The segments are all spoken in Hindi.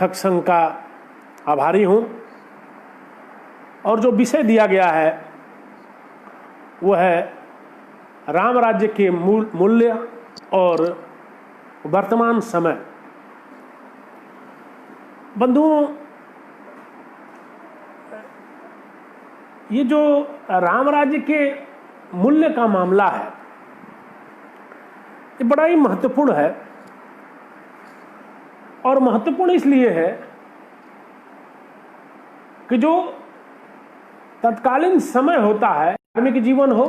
लेखक संघ का आभारी हूँ और जो विषय दिया गया है वो है राम राज्य के मूल्य और वर्तमान समय। बंधुओं, ये जो राम राज्य के मूल्य का मामला है ये बड़ा ही महत्वपूर्ण है और महत्वपूर्ण इसलिए है कि जो तत्कालीन समय होता है, धार्मिक जीवन हो,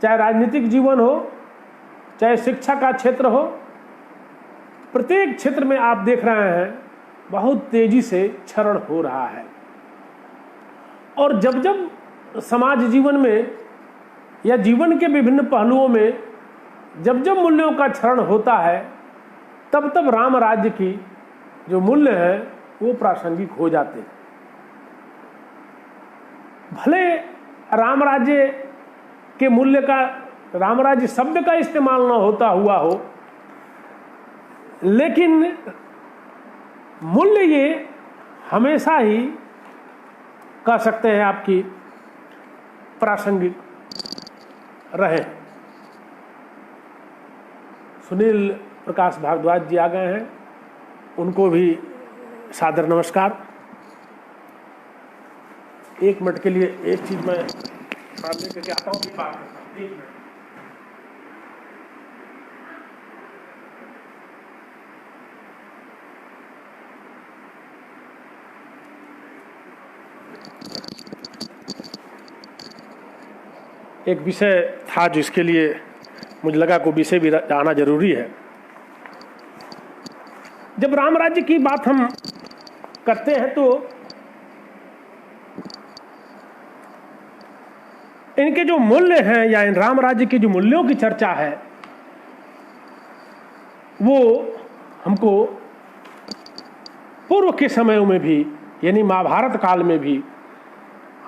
चाहे राजनीतिक जीवन हो, चाहे शिक्षा का क्षेत्र हो, प्रत्येक क्षेत्र में आप देख रहे हैं बहुत तेजी से क्षरण हो रहा है। और जब जब समाज जीवन में या जीवन के विभिन्न पहलुओं में जब जब मूल्यों का क्षरण होता है तब तब राम राज्य की जो मूल्य है वो प्रासंगिक हो जाते हैं। भले राम राज्य के मूल्य का, राम राज्य शब्द का इस्तेमाल न होता हुआ हो, लेकिन मूल्य ये हमेशा ही कह सकते हैं आपकी प्रासंगिक रहे। सुनील प्रकाश भारद्वाज जी आ गए हैं, उनको भी सादर नमस्कार। एक मिनट के लिए एक चीज मैं सामने करके आता हूँ, बात करता हूँ। एक मिनट। एक विषय था जिसके लिए मुझे लगा को विषय भी आना जरूरी है। जब राम राज्य की बात हम करते हैं तो इनके जो मूल्य हैं या इन राम राज्य के जो मूल्यों की चर्चा है वो हमको पूर्व के समयों में भी, यानी महाभारत काल में भी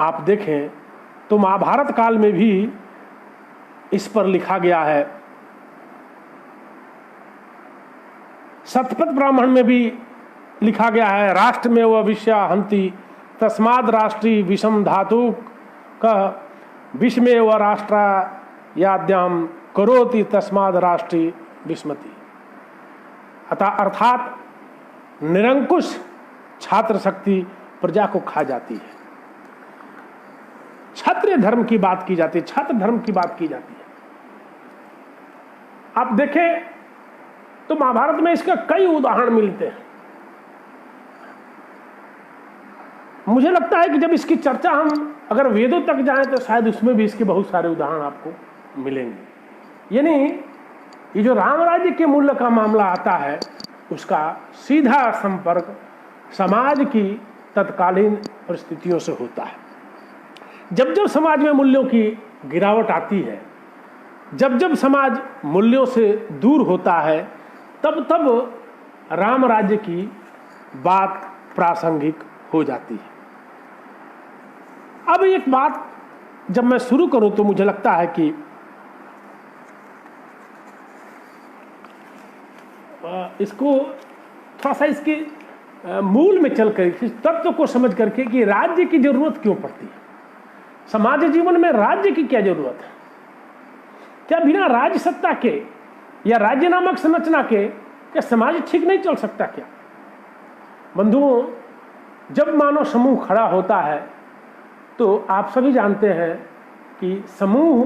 आप देखें तो महाभारत काल में भी इस पर लिखा गया है। शतपथ ब्राह्मण में भी लिखा गया है, राष्ट्र में वह विषया हंति तस्माद राष्ट्री विषम धातु का विषमे व राष्ट्रा याद्याम करोति तस्माद राष्ट्री विस्मति। अर्थात निरंकुश छात्र शक्ति प्रजा को खा जाती है। क्षत्रिय धर्म की बात की जाती है, छात्र धर्म की बात की जाती है। आप देखें तो महाभारत में इसका कई उदाहरण मिलते हैं। मुझे लगता है कि जब इसकी चर्चा हम अगर वेदों तक जाएं तो शायद उसमें भी इसके बहुत सारे उदाहरण आपको मिलेंगे। यानी ये जो राम राज्य के मूल्य का मामला आता है उसका सीधा संपर्क समाज की तत्कालीन परिस्थितियों से होता है। जब जब समाज में मूल्यों की गिरावट आती है, जब जब समाज मूल्यों से दूर होता है, तब तब राम राज्य की बात प्रासंगिक हो जाती है। अब एक बात जब मैं शुरू करूं तो मुझे लगता है कि इसको थोड़ा सा इसके मूल में चलकर इस तत्व को समझ करके कि राज्य की जरूरत क्यों पड़ती है, समाज जीवन में राज्य की क्या जरूरत है। क्या बिना राज्य सत्ता के या राज्य नामक संरचना के क्या समाज ठीक नहीं चल सकता क्या? बंधुओं, जब मानव समूह खड़ा होता है तो आप सभी जानते हैं कि समूह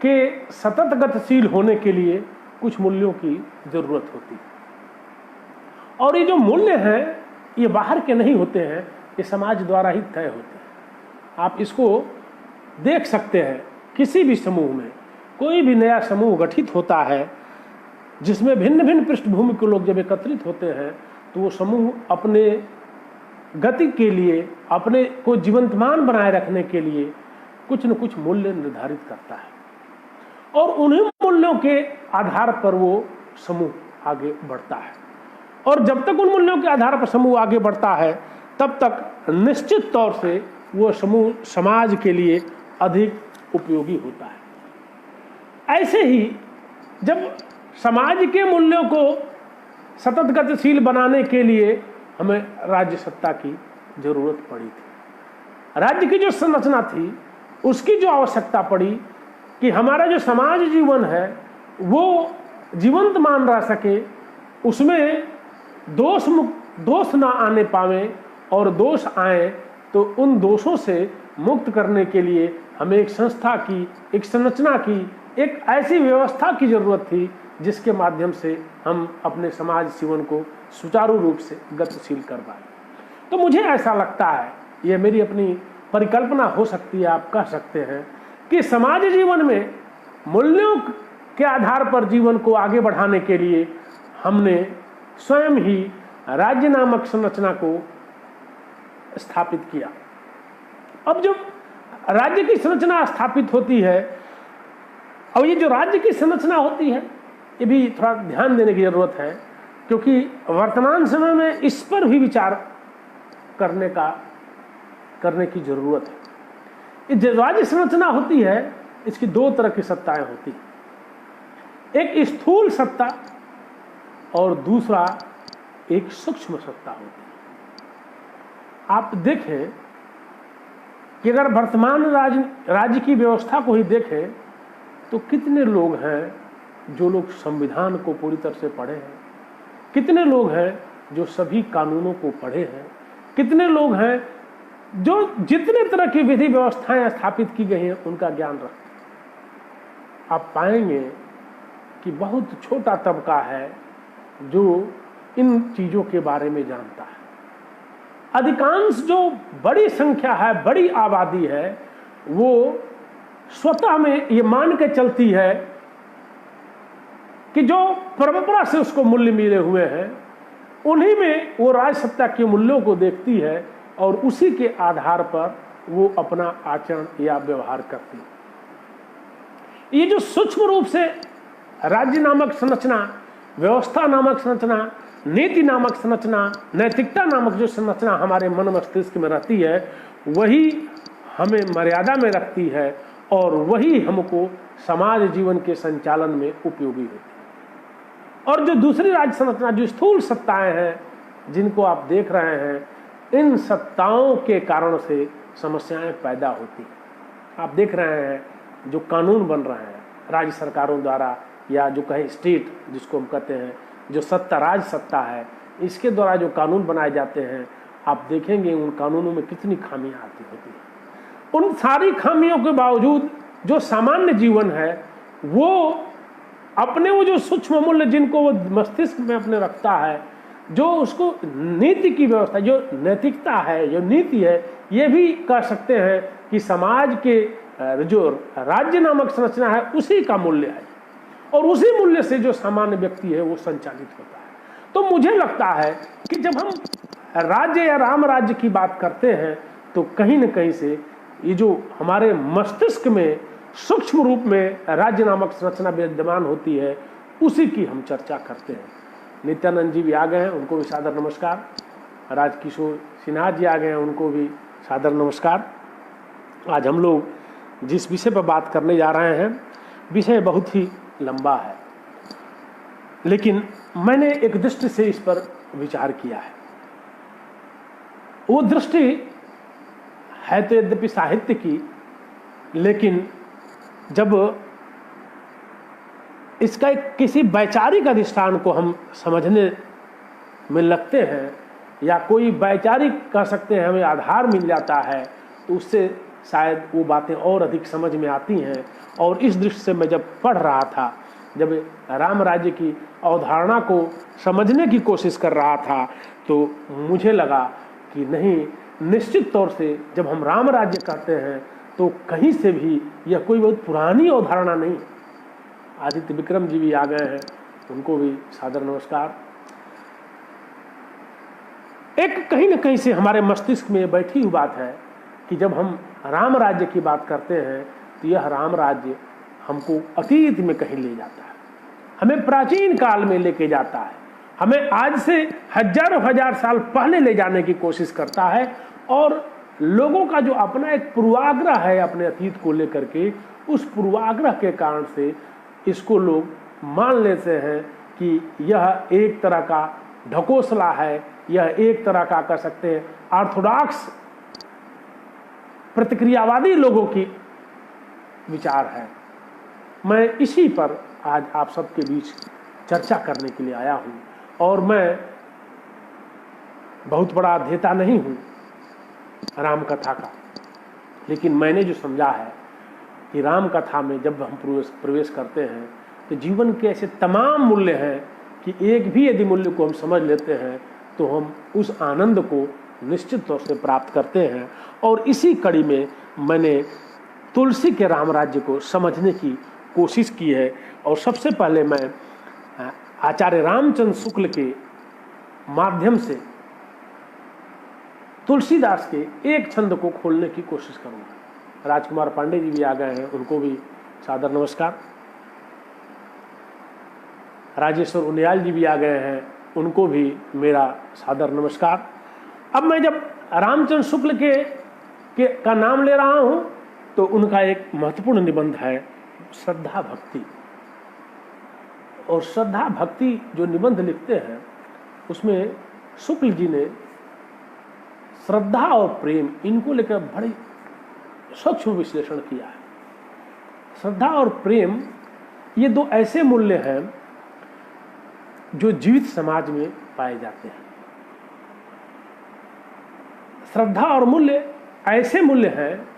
के सतत गतिशील होने के लिए कुछ मूल्यों की जरूरत होती है। और ये जो मूल्य हैं ये बाहर के नहीं होते हैं, ये समाज द्वारा ही तय होते हैं। आप इसको देख सकते हैं, किसी भी समूह में कोई भी नया समूह गठित होता है जिसमें भिन्न भिन्न पृष्ठभूमि के लोग जब एकत्रित होते हैं तो वो समूह अपने गति के लिए, अपने को जीवंतमान बनाए रखने के लिए कुछ न कुछ मूल्य निर्धारित करता है और उन्हीं मूल्यों के आधार पर वो समूह आगे बढ़ता है। और जब तक उन मूल्यों के आधार पर समूह आगे बढ़ता है तब तक निश्चित तौर से वो समूह समाज के लिए अधिक उपयोगी होता है। ऐसे ही जब समाज के मूल्यों को सतत गतिशील बनाने के लिए हमें राज्य सत्ता की जरूरत पड़ी थी। राज्य की जो संरचना थी उसकी जो आवश्यकता पड़ी कि हमारा जो समाज जीवन है वो जीवंत मान रह सके, उसमें दोष ना आने पावे, और दोष आए तो उन दोषों से मुक्त करने के लिए हमें एक संस्था की, एक संरचना की, एक ऐसी व्यवस्था की जरूरत थी जिसके माध्यम से हम अपने समाज जीवन को सुचारू रूप से गतिशील कर पाए। तो मुझे ऐसा लगता है, यह मेरी अपनी परिकल्पना हो सकती है, आप कह सकते हैं, कि समाज जीवन में मूल्यों के आधार पर जीवन को आगे बढ़ाने के लिए हमने स्वयं ही राज्य नामक संरचना को स्थापित किया। अब जब राज्य की संरचना स्थापित होती है, और ये जो राज्य की संरचना होती है ये भी थोड़ा ध्यान देने की जरूरत है, क्योंकि वर्तमान समय में इस पर भी विचार करने की जरूरत है। ये जो राज्य संरचना होती है इसकी दो तरह की सत्ताएं होती हैं, एक स्थूल सत्ता और दूसरा एक सूक्ष्म सत्ता होती है। आप देखें कि अगर वर्तमान राज्य की व्यवस्था को ही देखें तो कितने लोग हैं जो लोग संविधान को पूरी तरह से पढ़े हैं, कितने लोग हैं जो सभी कानूनों को पढ़े हैं, कितने लोग हैं जो जितने तरह की विधि व्यवस्थाएं स्थापित की गई हैं उनका ज्ञान रखते हैं। आप पाएंगे कि बहुत छोटा तबका है जो इन चीजों के बारे में जानता है। अधिकांश जो बड़ी संख्या है, बड़ी आबादी है, वो स्वतः में ये मान के चलती है कि जो परंपरा से उसको मूल्य मिले हुए हैं उन्हीं में वो राजसत्ता के मूल्यों को देखती है और उसी के आधार पर वो अपना आचरण या व्यवहार करती है। ये जो सूक्ष्म रूप से राज्य नामक संरचना, व्यवस्था नामक संरचना, नीति नामक संरचना, नैतिकता नामक जो संरचना हमारे मन मस्तिष्क में रहती है वही हमें मर्यादा में रखती है और वही हमको समाज जीवन के संचालन में उपयोगी होती है। और जो दूसरी राज्य संरचना, जो स्थूल सत्ताएं हैं जिनको आप देख रहे हैं, इन सत्ताओं के कारण से समस्याएं पैदा होती हैं। आप देख रहे हैं जो कानून बन रहे हैं राज्य सरकारों द्वारा, या जो कहें स्टेट जिसको हम कहते हैं, जो सत्ता राज सत्ता है, इसके द्वारा जो कानून बनाए जाते हैं, आप देखेंगे उन कानूनों में कितनी खामियां आती होती हैं। उन सारी खामियों के बावजूद जो सामान्य जीवन है वो अपने वो जो सूक्ष्म मूल्य जिनको वो मस्तिष्क में अपने रखता है, जो उसको नीति की व्यवस्था, जो नैतिकता है, जो नीति है, ये भी कह सकते हैं कि समाज के जो राज्य नामक संरचना है उसी का मूल्य है और उसी मूल्य से जो सामान्य व्यक्ति है वो संचालित होता है। तो मुझे लगता है कि जब हम राज्य या राम राज्य की बात करते हैं तो कहीं न कहीं से ये जो हमारे मस्तिष्क में सूक्ष्म रूप में राज्य नामक संरचना विद्यमान होती है उसी की हम चर्चा करते हैं। नित्यानंद जी भी आ गए हैं, उनको भी सादर नमस्कार। राजकिशोर सिन्हा जी आ गए हैं, उनको भी सादर नमस्कार। आज हम लोग जिस विषय पर बात करने जा रहे हैं, विषय बहुत ही लंबा है, लेकिन मैंने एक दृष्टि से इस पर विचार किया है। वो दृष्टि है तो यद्यपि साहित्य की, लेकिन जब इसका एक किसी वैचारिक अधिष्ठान को हम समझने में लगते हैं या कोई वैचारिक कह सकते हैं हमें आधार मिल जाता है तो उससे शायद वो बातें और अधिक समझ में आती हैं। और इस दृष्टि से मैं जब पढ़ रहा था, जब राम राज्य की अवधारणा को समझने की कोशिश कर रहा था, तो मुझे लगा कि नहीं, निश्चित तौर से जब हम राम राज्य कहते हैं तो कहीं से भी यह कोई बहुत पुरानी अवधारणा नहीं। आदित्य विक्रम जी भी आ गए हैं, उनको भी सादर नमस्कार। एक कहीं न कहीं से हमारे मस्तिष्क में बैठी हुई बात है कि जब हम राम राज्य की बात करते हैं तो यह राम राज्य हमको अतीत में कहीं ले जाता है, हमें प्राचीन काल में लेके जाता है, हमें आज से हजारों हजार साल पहले ले जाने की कोशिश करता है। और लोगों का जो अपना एक पूर्वाग्रह है अपने अतीत को लेकर के, उस पूर्वाग्रह के कारण से इसको लोग मान लेते हैं कि यह एक तरह का ढकोसला है, यह एक तरह का कह सकते हैं ऑर्थोडॉक्स प्रतिक्रियावादी लोगों की विचार है। मैं इसी पर आज आप सबके बीच चर्चा करने के लिए आया हूं। और मैं बहुत बड़ा अध्येता नहीं हूं राम कथा का, लेकिन मैंने जो समझा है कि राम कथा में जब हम प्रवेश करते हैं तो जीवन के ऐसे तमाम मूल्य हैं कि एक भी यदि मूल्य को हम समझ लेते हैं तो हम उस आनंद को निश्चित तौर से प्राप्त करते हैं। और इसी कड़ी में मैंने तुलसी के राम राज्य को समझने की कोशिश की है। और सबसे पहले मैं आचार्य रामचंद्र शुक्ल के माध्यम से तुलसीदास के एक छंद को खोलने की कोशिश करूंगा। राजकुमार पांडे जी भी आ गए हैं, उनको भी सादर नमस्कार। राजेश्वर उनियाल जी भी आ गए हैं, उनको भी मेरा सादर नमस्कार। अब मैं जब रामचंद्र शुक्ल के का नाम ले रहा हूं तो उनका एक महत्वपूर्ण निबंध है श्रद्धा भक्ति। और श्रद्धा भक्ति जो निबंध लिखते हैं उसमें शुक्ल जी ने श्रद्धा और प्रेम इनको लेकर बड़े सूक्ष्म विश्लेषण किया है। श्रद्धा और प्रेम ये दो ऐसे मूल्य हैं जो जीवित समाज में पाए जाते हैं। श्रद्धा और मूल्य ऐसे मूल्य हैं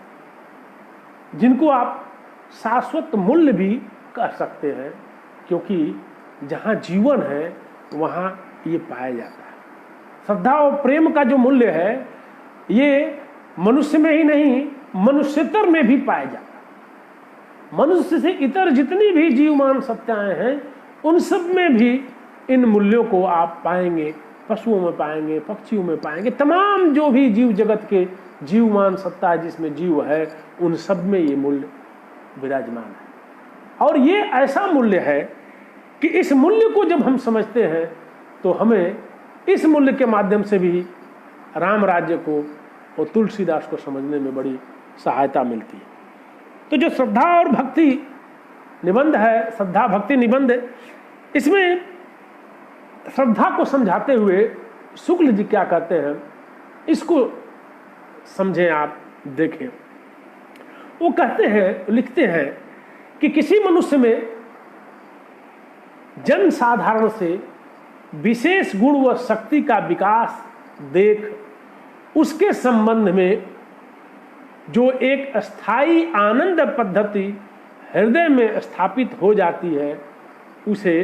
जिनको आप शाश्वत मूल्य भी कह सकते हैं, क्योंकि जहाँ जीवन है वहाँ ये पाया जाता है। श्रद्धा और प्रेम का जो मूल्य है ये मनुष्य में ही नहीं मनुष्यतर में भी पाया जाता है। मनुष्य से इतर जितनी भी जीवमान सत्ताएं हैं उन सब में भी इन मूल्यों को आप पाएंगे। पशुओं में पाएंगे, पक्षियों में पाएंगे, तमाम जो भी जीव जगत के जीवमान सत्ता है जिसमें जीव है उन सब में ये मूल्य विराजमान है। और ये ऐसा मूल्य है कि इस मूल्य को जब हम समझते हैं तो हमें इस मूल्य के माध्यम से भी राम राज्य को और तुलसीदास को समझने में बड़ी सहायता मिलती है। तो जो श्रद्धा और भक्ति निबंध है, श्रद्धा भक्ति निबंध, इसमें श्रद्धा को समझाते हुए शुक्ल जी क्या कहते हैं इसको समझें, आप देखें। वो कहते हैं, लिखते हैं कि किसी मनुष्य में जन साधारण से विशेष गुण व शक्ति का विकास देख उसके संबंध में जो एक अस्थाई आनंद पद्धति हृदय में स्थापित हो जाती है उसे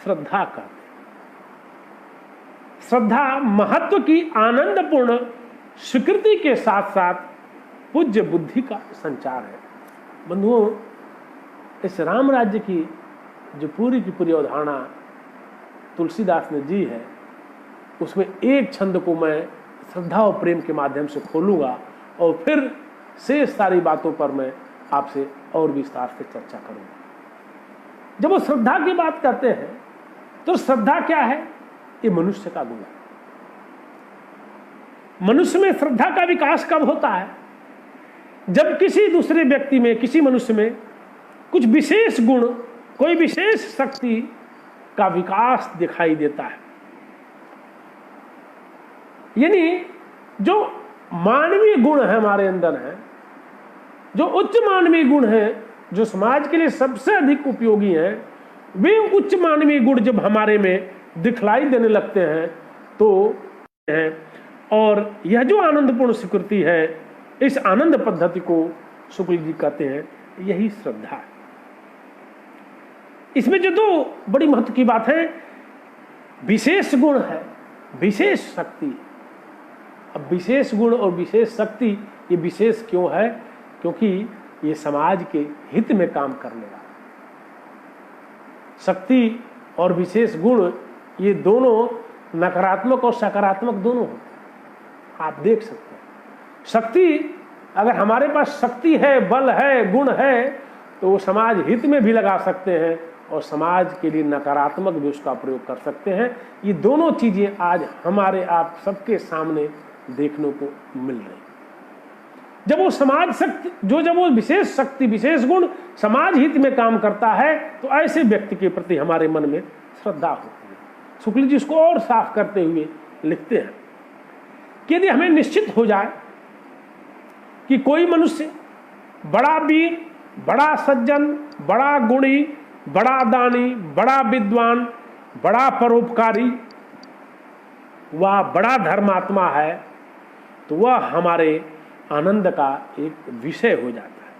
श्रद्धा कहते हैं। श्रद्धा महत्व की आनंदपूर्ण स्वीकृति के साथ साथ पूज्य बुद्धि का संचार है। बंधुओं, इस राम राज्य की जो पूरी की पूरी अवधारणा तुलसीदास ने दी है उसमें एक छंद को मैं श्रद्धा और प्रेम के माध्यम से खोलूंगा और फिर शेष सारी बातों पर मैं आपसे और विस्तार से चर्चा करूंगा। जब वो श्रद्धा की बात करते हैं तो श्रद्धा क्या है? ये मनुष्य का गुण है। मनुष्य में श्रद्धा का विकास कब होता है? जब किसी दूसरे व्यक्ति में, किसी मनुष्य में कुछ विशेष गुण, कोई विशेष शक्ति का विकास दिखाई देता है। यानी जो मानवीय गुण है हमारे अंदर है, जो उच्च मानवीय गुण है, जो समाज के लिए सबसे अधिक उपयोगी हैं, वे उच्च मानवीय गुण जब हमारे में दिखलाई देने लगते हैं तो है। और यह जो आनंदपूर्ण स्वीकृति है, इस आनंद पद्धति को शुक्ल जी कहते हैं, यही श्रद्धा है। इसमें जो दो बड़ी महत्व की बात है, विशेष गुण है, विशेष शक्ति। अब विशेष गुण और विशेष शक्ति, ये विशेष क्यों है? क्योंकि ये समाज के हित में काम करने वाला। शक्ति और विशेष गुण ये दोनों नकारात्मक और सकारात्मक दोनों होते हैं। आप देख सकते हैं शक्ति, अगर हमारे पास शक्ति है, बल है, गुण है, तो वो समाज हित में भी लगा सकते हैं और समाज के लिए नकारात्मक भी उसका प्रयोग कर सकते हैं। ये दोनों चीजें आज हमारे आप सबके सामने देखने को मिल रही। जब वो समाज शक्ति, जब वो विशेष शक्ति, विशेष गुण समाज हित में काम करता है तो ऐसे व्यक्ति के प्रति हमारे मन में श्रद्धा होती है। शुक्ल जी इसको और साफ करते हुए लिखते हैं कि यदि हमें निश्चित हो जाए कि कोई मनुष्य बड़ा वीर, बड़ा सज्जन, बड़ा गुणी, बड़ा दानी, बड़ा विद्वान, बड़ा परोपकारी, वह बड़ा धर्मात्मा है, तो वह हमारे आनंद का एक विषय हो जाता है।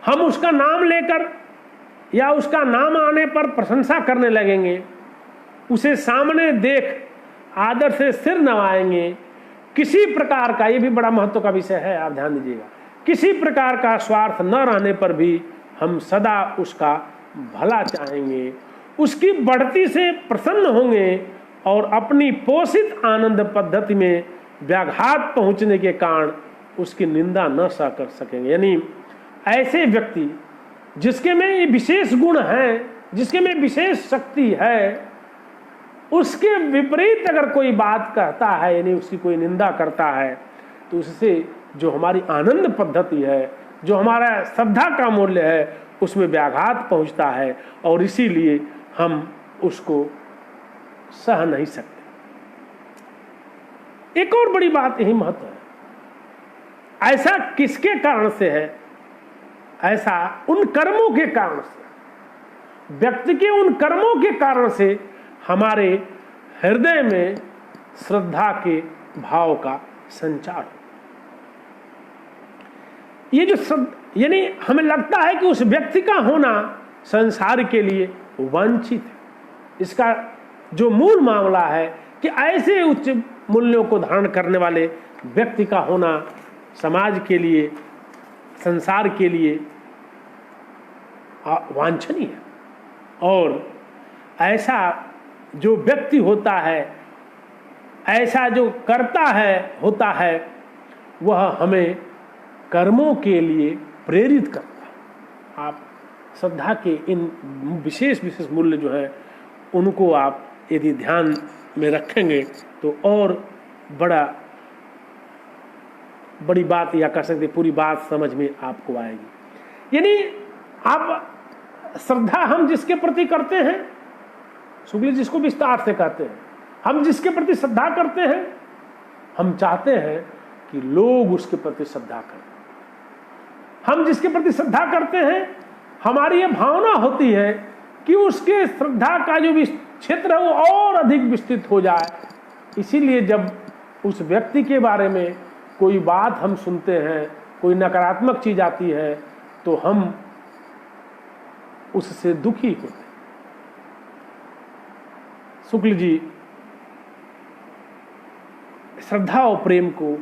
हम उसका नाम लेकर या उसका नाम आने पर प्रशंसा करने लगेंगे, उसे सामने देख आदर से सिर नवाएंगे, किसी प्रकार का, ये भी बड़ा महत्व का विषय है, आप ध्यान दीजिएगा, किसी प्रकार का स्वार्थ न रहने पर भी हम सदा उसका भला चाहेंगे, उसकी बढ़ती से प्रसन्न होंगे और अपनी पोषित आनंद पद्धति में व्याघात पहुंचने के कारण उसकी निंदा न कर सकेंगे। यानी ऐसे व्यक्ति जिसके में ये विशेष गुण हैं, जिसके में विशेष शक्ति है, उसके विपरीत अगर कोई बात कहता है, यानी उसकी कोई निंदा करता है, तो उससे जो हमारी आनंद पद्धति है, जो हमारा श्रद्धा का मूल्य है, उसमें व्याघात पहुंचता है और इसीलिए हम उसको सह नहीं सकते। एक और बड़ी बात यही महत्व है, ऐसा किसके कारण से है? ऐसा उन कर्मों के कारण से, व्यक्ति के उन कर्मों के कारण से हमारे हृदय में श्रद्धा के भाव का संचार हो। ये जो यानी हमें लगता है कि उस व्यक्ति का होना संसार के लिए वांछित है। इसका जो मूल मामला है कि ऐसे उच्च मूल्यों को धारण करने वाले व्यक्ति का होना समाज के लिए, संसार के लिए वांछनीय है। और ऐसा जो व्यक्ति होता है, ऐसा जो करता है होता है, वह हमें कर्मों के लिए प्रेरित करता है। आप श्रद्धा के इन विशेष विशेष मूल्य जो है उनको आप यदि ध्यान में रखेंगे तो और बड़ी बात या कह सकते पूरी बात समझ में आपको आएगी। यानी आप श्रद्धा हम जिसके प्रति करते हैं, शुक्ल जिसको विस्तार से कहते हैं, हम जिसके प्रति श्रद्धा करते हैं, हम चाहते हैं कि लोग उसके प्रति श्रद्धा करें। हम जिसके प्रति श्रद्धा करते हैं, हमारी ये भावना होती है कि उसके श्रद्धा का जो क्षेत्र है वो और अधिक विस्तृत हो जाए। इसीलिए जब उस व्यक्ति के बारे में कोई बात हम सुनते हैं, कोई नकारात्मक चीज आती है, तो हम उससे दुखी होते हैं। शुक्ल जी श्रद्धा और प्रेम को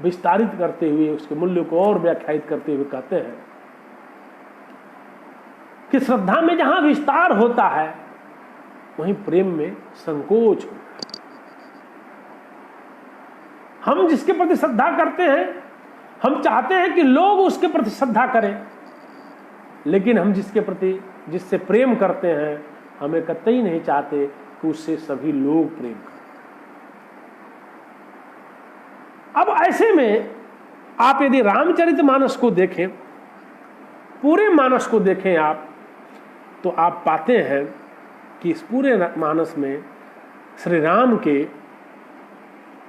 विस्तारित करते हुए, उसके मूल्य को और व्याख्यायित करते हुए कहते हैं कि श्रद्धा में जहां विस्तार होता है वहीं प्रेम में संकोच होता है। हम जिसके प्रति श्रद्धा करते हैं, हम चाहते हैं कि लोग उसके प्रति श्रद्धा करें, लेकिन हम जिससे प्रेम करते हैं, हमें कतई नहीं चाहते कि उससे सभी लोग प्रेम करें। अब ऐसे में आप यदि रामचरितमानस को देखें, पूरे मानस को देखें आप, तो आप पाते हैं कि इस पूरे मानस में श्री राम के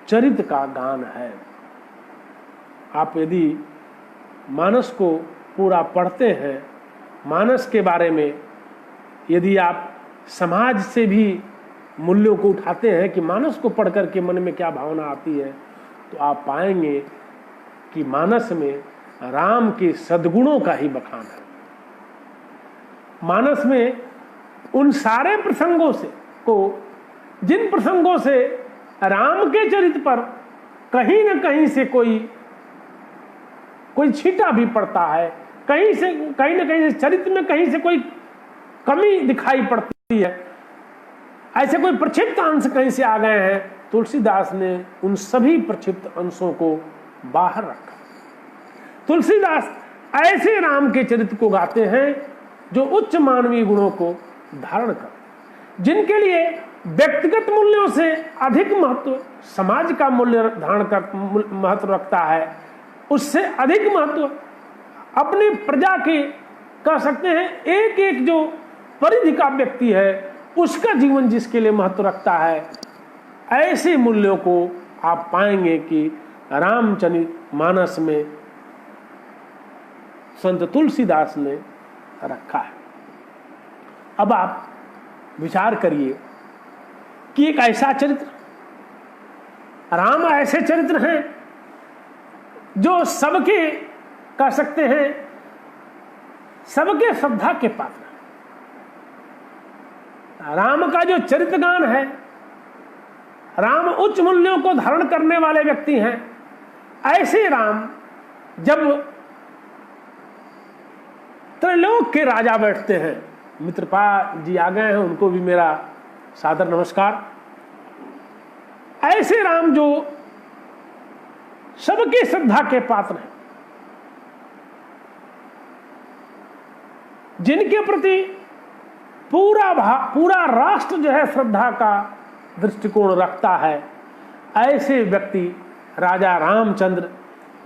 चरित्र का गान है। आप यदि मानस को पूरा पढ़ते हैं, मानस के बारे में यदि आप समाज से भी मूल्यों को उठाते हैं कि मानस को पढ़कर के मन में क्या भावना आती है, तो आप पाएंगे कि मानस में राम के सद्गुणों का ही बखान है। मानस में उन सारे प्रसंगों से जिन प्रसंगों से राम के चरित्र पर कहीं न कहीं से कोई छींटा भी पड़ता है, कहीं न कहीं से चरित्र में कहीं से कोई कमी दिखाई पड़ती है, ऐसे कोई प्रक्षिप्त अंश कहीं से आ गए हैं, तुलसीदास ने उन सभी प्रक्षिप्त अंशों को बाहर रखा। तुलसीदास ऐसे राम के चरित्र को गाते हैं जो उच्च मानवीय गुणों को धारण कर, जिनके लिए व्यक्तिगत मूल्यों से अधिक महत्व समाज का मूल्य धारण कर महत्व रखता है, उससे अधिक महत्व अपनी प्रजा के कह सकते हैं एक एक जो परिधि का व्यक्ति है उसका जीवन जिसके लिए महत्व रखता है, ऐसे मूल्यों को आप पाएंगे कि रामचरित मानस में संत तुलसीदास ने रखा है। अब आप विचार करिए कि एक ऐसा चरित्र, राम ऐसे चरित्र हैं जो सबके कह सकते हैं सबके श्रद्धा के पात्र। राम का जो चरित्र गान है, राम उच्च मूल्यों को धारण करने वाले व्यक्ति हैं। ऐसे राम जब त्रैलोक के राजा बैठते हैं, मित्रपाल जी आ गए हैं, उनको भी मेरा सादर नमस्कार। ऐसे राम जो सबकी श्रद्धा के पात्र हैं, जिनके प्रति पूरा राष्ट्र जो है श्रद्धा का दृष्टिकोण रखता है, ऐसे व्यक्ति राजा रामचंद्र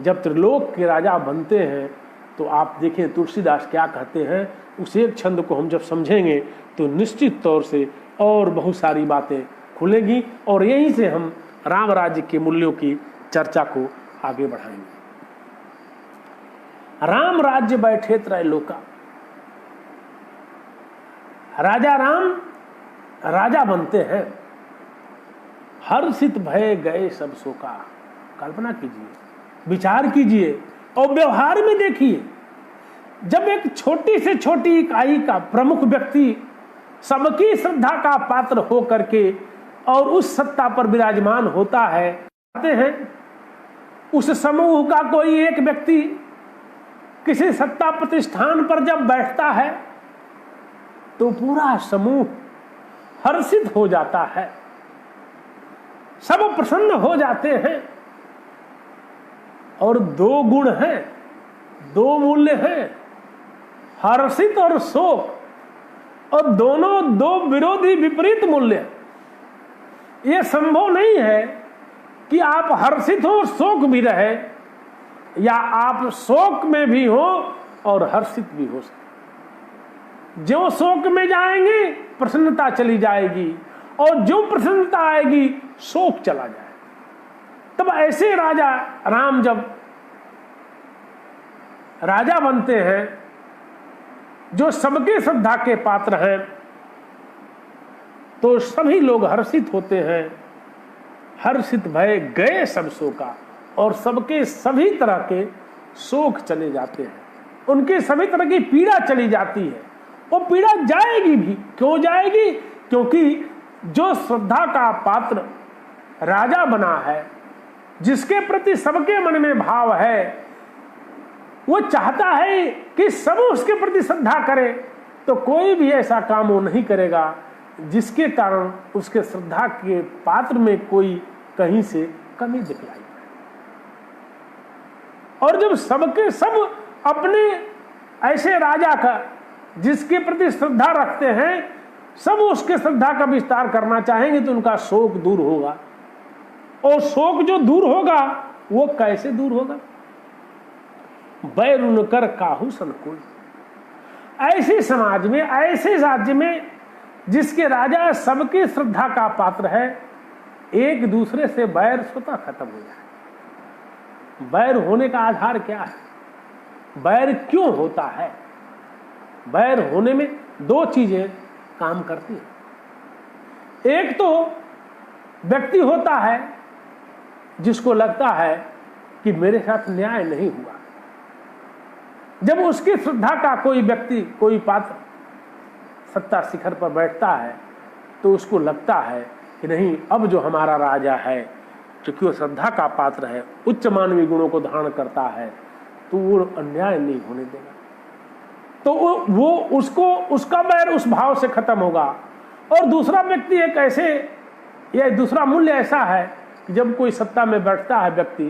जब त्रिलोक के राजा बनते हैं तो आप देखें तुलसीदास क्या कहते हैं। उस एक छंद को हम जब समझेंगे तो निश्चित तौर से और बहुत सारी बातें खुलेंगी और यहीं से हम राम राज्य के मूल्यों की चर्चा को आगे बढ़ाएंगे। राम राज्य बैठे त्रैलोका, राजा राम राजा बनते हैं, हर्षित भय गए सब शोका। कल्पना कीजिए, विचार कीजिए और व्यवहार में देखिए, जब एक छोटी से छोटी इकाई का प्रमुख व्यक्ति सबकी श्रद्धा का पात्र हो करके और उस सत्ता पर विराजमान होता है, कहते हैं उस समूह का कोई एक व्यक्ति किसी सत्ता प्रतिष्ठान पर जब बैठता है तो पूरा समूह हर्षित हो जाता है, सब प्रसन्न हो जाते हैं। और दो गुण हैं, दो मूल्य हैं, हर्षित और शोक, और दोनों दो विरोधी विपरीत मूल्य। यह संभव नहीं है कि आप हर्षित हो शोक भी रहे, या आप शोक में भी हो और हर्षित भी हो सकते। जो शोक में जाएंगे प्रसन्नता चली जाएगी, और जो प्रसन्नता आएगी शोक चला जाएगा। तब ऐसे राजा राम जब राजा बनते हैं, जो सबके श्रद्धा के पात्र हैं, तो सभी लोग हर्षित होते हैं। हर्षित भय गए सब शोका, और सबके सभी तरह के शोक चले जाते हैं, उनके सभी तरह की पीड़ा चली जाती है। वो पीड़ा जाएगी भी, क्यों जाएगी? क्योंकि जो श्रद्धा का पात्र राजा बना है, जिसके प्रति सबके मन में भाव है, वो चाहता है कि सब उसके प्रति श्रद्धा करें, तो कोई भी ऐसा काम वो नहीं करेगा जिसके कारण उसके श्रद्धा के पात्र में कोई कहीं से कमी दिखलाई। और जब सबके सब अपने ऐसे राजा का जिसके प्रति श्रद्धा रखते हैं, सब उसके श्रद्धा का विस्तार करना चाहेंगे, तो उनका शोक दूर होगा। और शोक जो दूर होगा वो कैसे दूर होगा? बैर उन कर काहू सन कोई। ऐसे समाज में, ऐसे राज्य में जिसके राजा सबकी श्रद्धा का पात्र है, एक दूसरे से बैर स्वतः खत्म हो जाए। बैर होने का आधार क्या है? बैर क्यों होता है? बैर होने में दो चीजें काम करती हैं। एक तो व्यक्ति होता है जिसको लगता है कि मेरे साथ न्याय नहीं हुआ। जब उसकी श्रद्धा का कोई व्यक्ति, कोई पात्र सत्ता शिखर पर बैठता है, तो उसको लगता है कि नहीं, अब जो हमारा राजा है, क्योंकि वो श्रद्धा का पात्र है, उच्च मानवीय गुणों को धारण करता है, तो वो अन्याय नहीं होने देगा। तो वो उसको, उसका बैर उस भाव से खत्म होगा। और दूसरा व्यक्ति एक ऐसे, या दूसरा मूल्य ऐसा है कि जब कोई सत्ता में बैठता है व्यक्ति,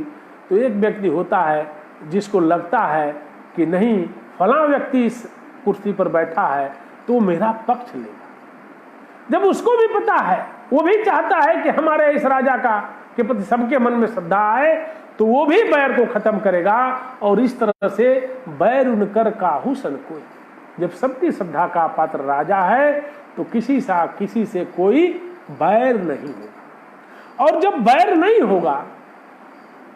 तो एक व्यक्ति होता है जिसको लगता है कि नहीं, फला व्यक्ति इस कुर्सी पर बैठा है तो मेरा पक्ष लेगा। जब उसको भी पता है, वो भी चाहता है कि हमारे इस राजा का के प्रति सबके मन में श्रद्धा आए, तो वो भी बैर को खत्म करेगा। और इस तरह से बैर उन कर काहू सन कोई। जब सबकी श्रद्धा का पात्र राजा है, तो किसी से कोई बैर नहीं होगा। और जब बैर नहीं होगा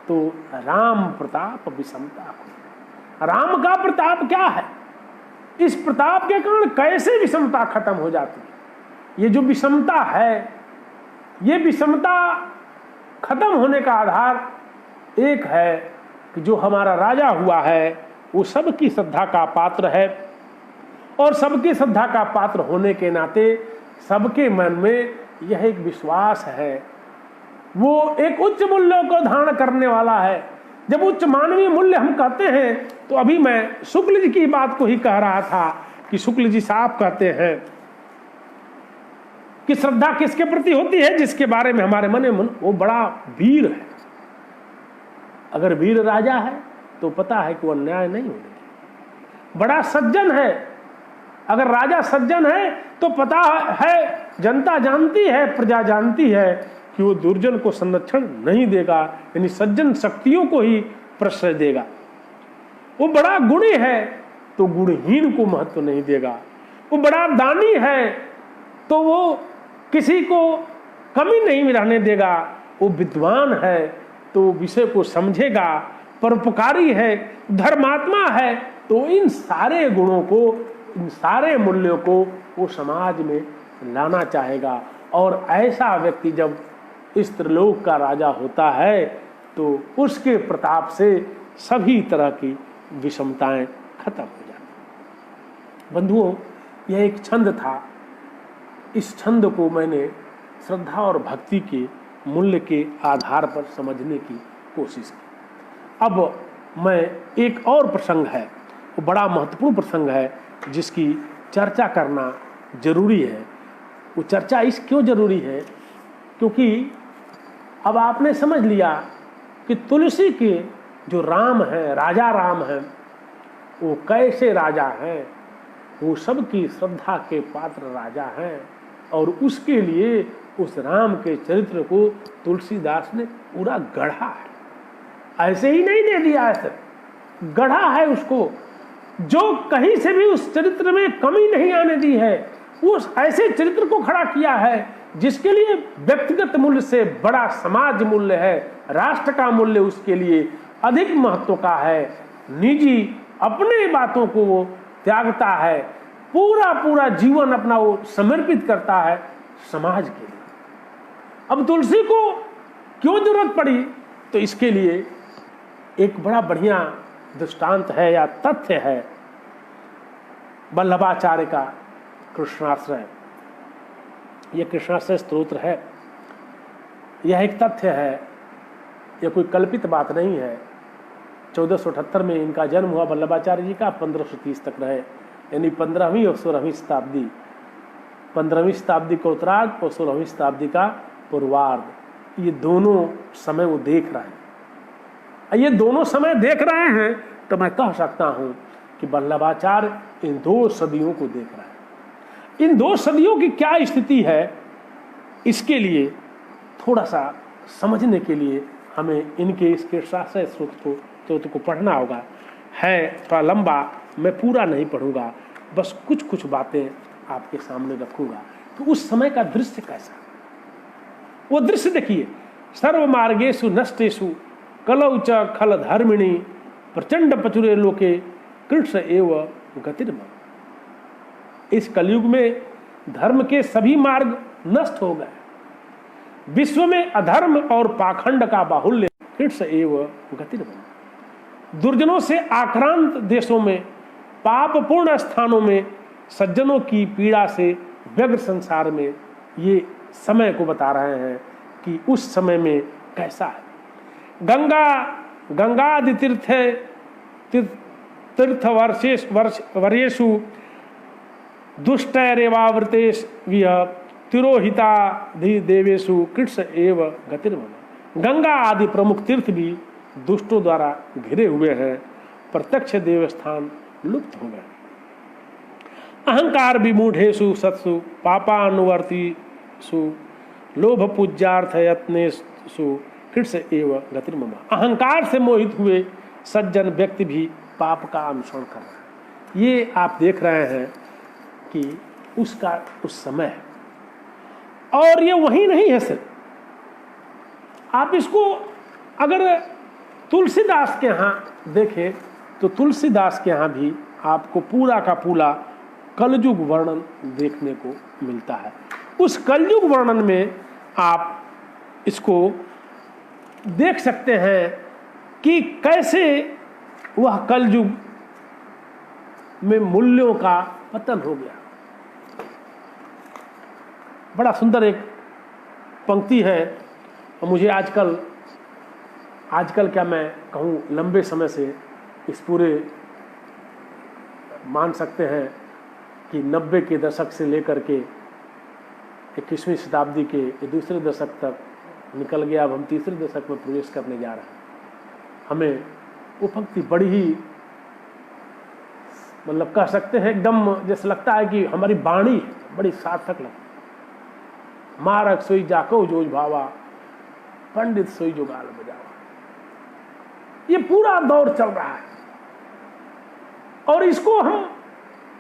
तो राम प्रताप विषमता हो। राम का प्रताप क्या है? इस प्रताप के कारण कैसे विषमता खत्म हो जाती है? ये जो विषमता है, ये विषमता खत्म होने का आधार एक है कि जो हमारा राजा हुआ है वो सबकी श्रद्धा का पात्र है, और सबकी श्रद्धा का पात्र होने के नाते सबके मन में यह एक विश्वास है, वो एक उच्च मूल्यों को धारण करने वाला है। जब उच्च मानवीय मूल्य हम कहते हैं तो अभी मैं शुक्ल जी की बात को ही कह रहा था कि शुक्ल जी साहब कहते हैं कि श्रद्धा किसके प्रति होती है? जिसके बारे में हमारे मन में वो बड़ा वीर है। अगर वीर राजा है तो पता है कि वो अन्याय नहीं होने, बड़ा सज्जन है। अगर राजा सज्जन है तो पता है, जनता जानती है, प्रजा जानती है कि वो दुर्जन को संरक्षण नहीं देगा, यानी सज्जन शक्तियों को ही प्रश्रय देगा। वो बड़ा गुणी है तो गुणहीन को महत्व नहीं देगा। वो बड़ा दानी है तो वो किसी को कमी नहीं रहने देगा। वो विद्वान है तो विषय को समझेगा, परोपकारी है, धर्मात्मा है, तो इन सारे गुणों को, इन सारे मूल्यों को वो समाज में लाना चाहेगा। और ऐसा व्यक्ति जब इस त्रिलोक का राजा होता है तो उसके प्रताप से सभी तरह की विषमताएं खत्म हो जाती। बंधुओं, यह एक छंद था। इस छंद को मैंने श्रद्धा और भक्ति के मूल्य के आधार पर समझने की कोशिश की। अब मैं एक और प्रसंग है, वो बड़ा महत्वपूर्ण प्रसंग है जिसकी चर्चा करना जरूरी है। वो चर्चा इस क्यों जरूरी है? क्योंकि अब आपने समझ लिया कि तुलसी के जो राम है, राजा राम है, वो कैसे राजा हैं। वो सबकी श्रद्धा के पात्र राजा हैं, और उसके लिए उस राम के चरित्र को तुलसीदास ने पूरा गढ़ा है। ऐसे ही नहीं दे दिया, ऐसे गढ़ा है उसको, जो कहीं से भी उस चरित्र में कमी नहीं आने दी है। उस ऐसे चरित्र को खड़ा किया है जिसके लिए व्यक्तिगत मूल्य से बड़ा समाज मूल्य है, राष्ट्र का मूल्य उसके लिए अधिक महत्व का है। निजी अपने बातों को वो त्यागता है, पूरा जीवन अपना वो समर्पित करता है समाज के लिए। अब तुलसी को क्यों जरूरत पड़ी? तो इसके लिए एक बड़ा बढ़िया दृष्टांत है या तथ्य है, वल्लभाचार्य का कृष्णाश्रय। यह कृष्णाश्रय स्तोत्र है। यह एक तथ्य है, यह कोई कल्पित बात नहीं है। 1478 में इनका जन्म हुआ वल्लभाचार्य जी का, 1530 तक रहे, यानी 15वीं और 16वीं शताब्दी, 15वीं शताब्दी का उत्तरार्ध और 16वीं शताब्दी का पूर्वार्ध, ये दोनों समय वो देख रहे हैं। ये दोनों समय देख रहे हैं तो मैं कह सकता हूं कि वल्लभाचार्य इन 2 सदियों को देख रहे हैं। इन 2 सदियों की क्या स्थिति है, इसके लिए थोड़ा सा समझने के लिए हमें इनके इस कृष्णाश्रय स्तोत्र को पढ़ना होगा। है थोड़ा लंबा, मैं पूरा नहीं पढ़ूंगा, बस कुछ बातें आपके सामने रखूंगा। तो उस समय का दृश्य कैसा, वो दृश्य देखिए। सर्व मार्गेषु नष्टेषु कलौ च खल धर्मिणी प्रचंड प्रचुरे लोके कृष्ण एव गतिर्मम। इस कलयुग में धर्म के सभी मार्ग नष्ट हो गए, विश्व में अधर्म और पाखंड का बाहुल्य कृष्ण एव गतिर्मम। दुर्जनों से आक्रांत देशों में, पापपूर्ण स्थानों में, सज्जनों की पीड़ा से व्यग्र संसार में, ये समय को बता रहे हैं कि उस समय में कैसा है। गंगादि तीर्थ वर्षेषु दुष्टैरेवावृतेषु तिरोहिताधि देवेषु कृष्ण एव गतिर्मम। गंगा आदि प्रमुख तीर्थ भी दुष्टों द्वारा घिरे हुए हैं, प्रत्यक्ष देवस्थान लुप्त हो गए। अहंकार विमूढ़ेषु सत्सु पापानुवर्तिषु लोभ पूज्यार्थ यत्नेषु कृष्ण एव गतिर्मम। अहंकार से मोहित हुए सज्जन व्यक्ति भी पाप का अनुसरण कर रहे हैं। ये आप देख रहे हैं कि उसका उस समय है। और ये वही नहीं है सिर्फ, आप इसको अगर तुलसीदास के यहाँ देखें तो तुलसीदास के यहाँ भी आपको पूरा का पूरा कलयुग वर्णन देखने को मिलता है। उस कलयुग वर्णन में आप इसको देख सकते हैं कि कैसे वह कलयुग में मूल्यों का पतन हो गया। बड़ा सुंदर एक पंक्ति है, और मुझे आजकल क्या मैं कहूँ, लंबे समय से इस पूरे मान सकते हैं कि 90 के दशक से लेकर के 21वीं शताब्दी के दूसरे दशक तक निकल गया, अब हम तीसरे दशक में प्रवेश करने जा रहे हैं। हमें वो पंक्ति बड़ी ही मतलब कह सकते हैं एकदम जैसे लगता है कि हमारी वाणी बड़ी सार्थक लगती। मारक सोई जाको जोज भावा, पंडित सोई जुगाल बजावा। ये पूरा दौर चल रहा है और इसको हम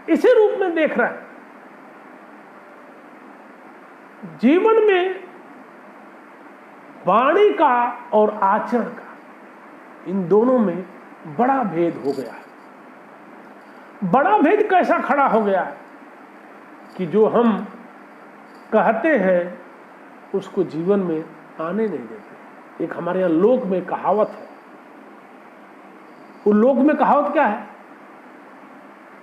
इसी रूप में देख रहे हैं। जीवन में वाणी का और आचरण का, इन दोनों में बड़ा भेद हो गया है। बड़ा भेद कैसा खड़ा हो गया है कि जो हम कहते हैं उसको जीवन में आने नहीं देते। एक हमारे यहां लोक में कहावत है, वो लोक में कहावत क्या है?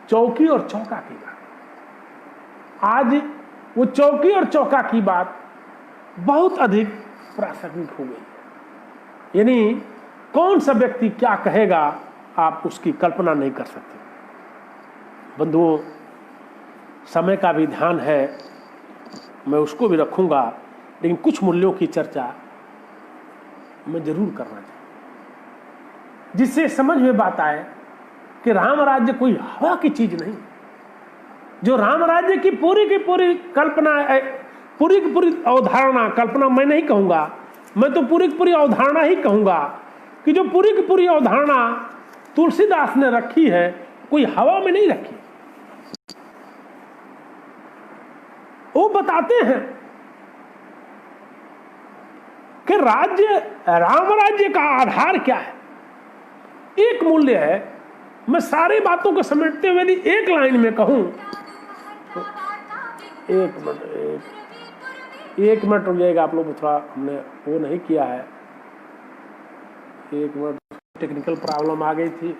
चौकी और चौका की बात। आज वो चौकी और चौका की बात बहुत अधिक प्रासंगिक हो गई। यानी कौन सा व्यक्ति क्या कहेगा आप उसकी कल्पना नहीं कर सकते। बंधुओं, समय का भी ध्यान है, मैं उसको भी रखूंगा, लेकिन कुछ मूल्यों की चर्चा मैं जरूर करना चाहूँ जिससे समझ में बात आए कि राम राज्य कोई हवा की चीज नहीं। जो राम राज्य की पूरी कल्पना, पूरी की पूरी अवधारणा, कल्पना मैं नहीं कहूंगा, मैं तो पूरी की पूरी अवधारणा ही कहूंगा कि जो पूरी की पूरी अवधारणा तुलसीदास ने रखी है, कोई हवा में नहीं रखी। वो बताते हैं कि राज्य, राम राज्य का आधार क्या है। एक मूल्य है, मैं सारी बातों को समेटते हुए यदि एक लाइन में कहूं, एक मिनट रुक जाएगा आप लोग, थोड़ा हमने वो नहीं किया है। एक मिनट, टेक्निकल प्रॉब्लम आ गई थी,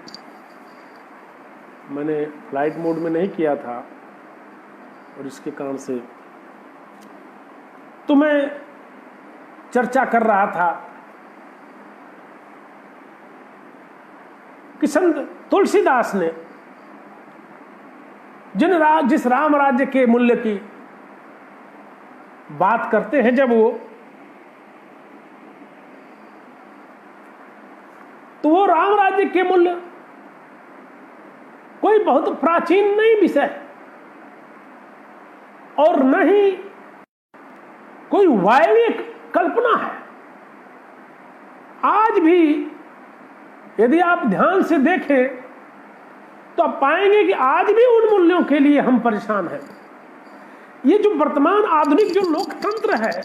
मैंने फ्लाइट मोड में नहीं किया था और इसके कारण से तो मैं चर्चा कर रहा था कि संत तुलसीदास ने जिस राम राज्य के मूल्य की बात करते हैं, जब वो राम राज्य के मूल्य कोई बहुत प्राचीन नहीं विषय और न ही कोई वैश्विक कल्पना है। आज भी यदि आप ध्यान से देखें तो आप पाएंगे कि आज भी उन मूल्यों के लिए हम परेशान हैं। ये जो वर्तमान आधुनिक जो लोकतंत्र है,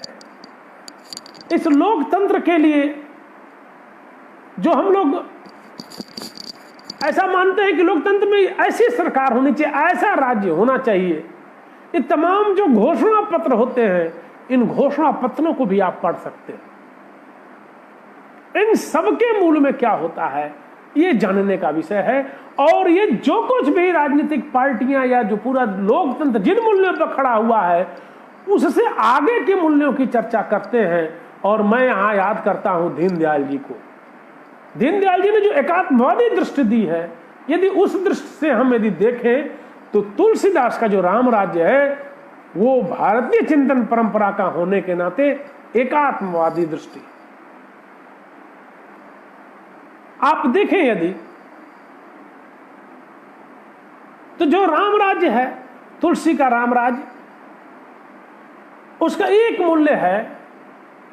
इस लोकतंत्र के लिए जो हम लोग ऐसा मानते हैं कि लोकतंत्र में ऐसी सरकार होनी चाहिए, ऐसा राज्य होना चाहिए, ये तमाम जो घोषणा पत्र होते हैं, इन घोषणा पत्रों को भी आप पढ़ सकते हैं। इन सबके मूल में क्या होता है, ये जानने का विषय है। और ये जो कुछ भी राजनीतिक पार्टियां या जो पूरा लोकतंत्र जिन मूल्यों पर खड़ा हुआ है, उससे आगे के मूल्यों की चर्चा करते हैं। और मैं यहां याद करता हूं दीनदयाल जी को। दीनदयाल जी ने जो एकात्मवादी दृष्टि दी है, यदि उस दृष्टि से हम यदि देखें तो तुलसीदास का जो राम राज्य है वो भारतीय चिंतन परंपरा का होने के नाते एकात्मवादी दृष्टि। आप देखें यदि तो जो राम राज्य है, तुलसी का राम राज्य, उसका एक मूल्य है।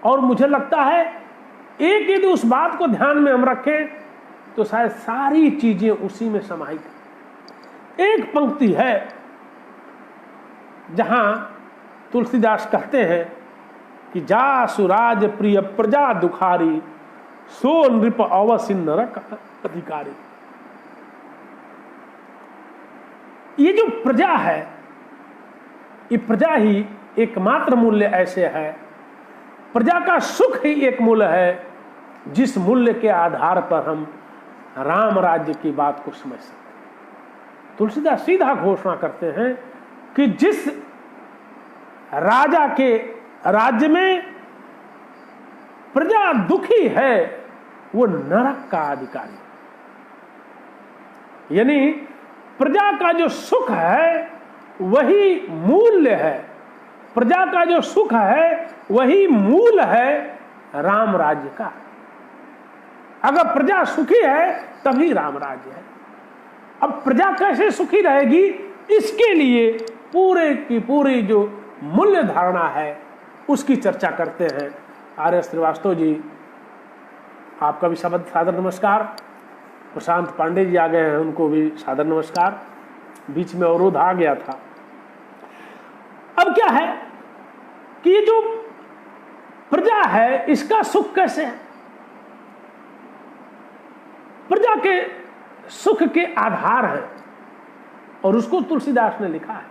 और मुझे लगता है एक यदि उस बात को ध्यान में हम रखें तो शायद सारी चीजें उसी में समाहित हैं। एक पंक्ति है जहां तुलसीदास कहते हैं कि जा सुराज प्रिय प्रजा दुखारी, सो नृप अवश्य नरक अधिकारी। ये जो प्रजा है, ये प्रजा ही एकमात्र मूल्य ऐसे है, प्रजा का सुख ही एक मूल्य है जिस मूल्य के आधार पर हम राम राज्य की बात को समझ सकते हैं। तुलसीदास सीधा घोषणा करते हैं कि जिस राजा के राज्य में प्रजा दुखी है वो नरक का अधिकारी, यानी प्रजा का जो सुख है वही मूल्य है, प्रजा का जो सुख है वही मूल है राम राज्य का। अगर प्रजा सुखी है तभी राम राज्य है। अब प्रजा कैसे सुखी रहेगी, इसके लिए पूरे की पूरी जो मूल्य धारणा है उसकी चर्चा करते हैं आर्य श्रीवास्तव जी। आपका भी सादर नमस्कार। प्रशांत पांडे जी आ गए हैं, उनको भी सादर नमस्कार। बीच में अवरोध आ गया था। अब क्या है कि ये जो प्रजा है इसका सुख कैसे है, प्रजा के सुख के आधार है और उसको तुलसीदास ने लिखा है।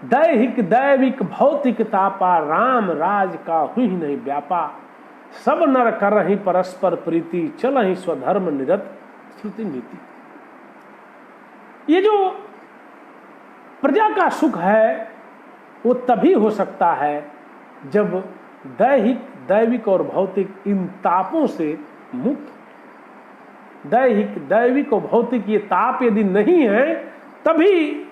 दैहिक दैविक भौतिक तापा, राम राज का हुई नहीं व्यापा, सब नर कर रही परस्पर प्रीति, चल ही स्वधर्म निरत श्रुति नीति। ये जो प्रजा का सुख है वो तभी हो सकता है जब दैहिक दैविक और भौतिक इन तापों से मुक्त। दैहिक दैविक और भौतिक ये ताप यदि नहीं है तभी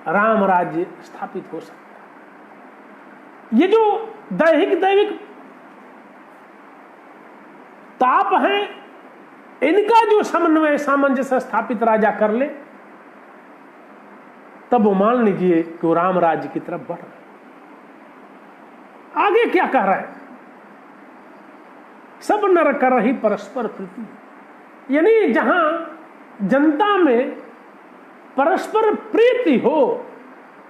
राम राज्य स्थापित हो सकता है। ये जो दैहिक दैविक ताप है इनका जो समन्वय सामंजस्य स्थापित राजा कर ले तब वो मान लीजिए कि वो राम राज्य की तरफ बढ़ रहे। आगे क्या कह रहा है, सब नर कर रही परस्पर प्रीति, यानी जहां जनता में परस्पर प्रीति हो,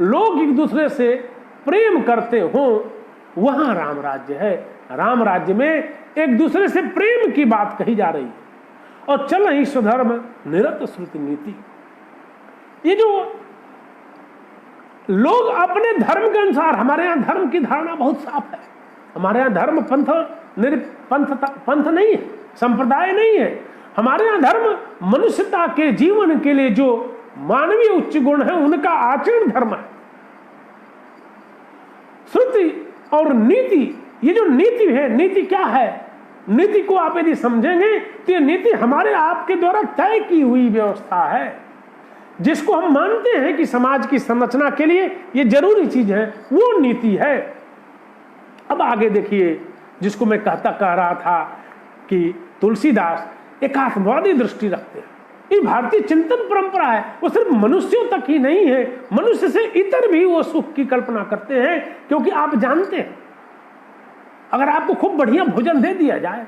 लोग एक दूसरे से प्रेम करते हो, वहां राम राज्य है। राम राज्य में एक दूसरे से प्रेम की बात कही जा रही है। और चल ही स्वधर्म निरत श्रुति नीति, ये जो लोग अपने धर्म के अनुसार, हमारे यहां धर्म की धारणा बहुत साफ है। हमारे यहां धर्म पंथ नहीं है, संप्रदाय नहीं है। हमारे यहां धर्म मनुष्यता के जीवन के लिए जो मानवीय उच्च गुण है उनका आचरण धर्म है। श्रुति और नीति, ये जो नीति है, नीति क्या है, नीति को आप यदि समझेंगे तो ये नीति हमारे आपके द्वारा तय की हुई व्यवस्था है, जिसको हम मानते हैं कि समाज की संरचना के लिए ये जरूरी चीज है, वो नीति है। अब आगे देखिए, जिसको मैं कह रहा था कि तुलसीदास एकात्मवादी दृष्टि रखते हैं। ये भारतीय चिंतन परंपरा है, वो सिर्फ मनुष्यों तक ही नहीं है, मनुष्य से इतर भी वो सुख की कल्पना करते हैं। क्योंकि आप जानते हैं, अगर आपको खूब बढ़िया भोजन दे दिया जाए,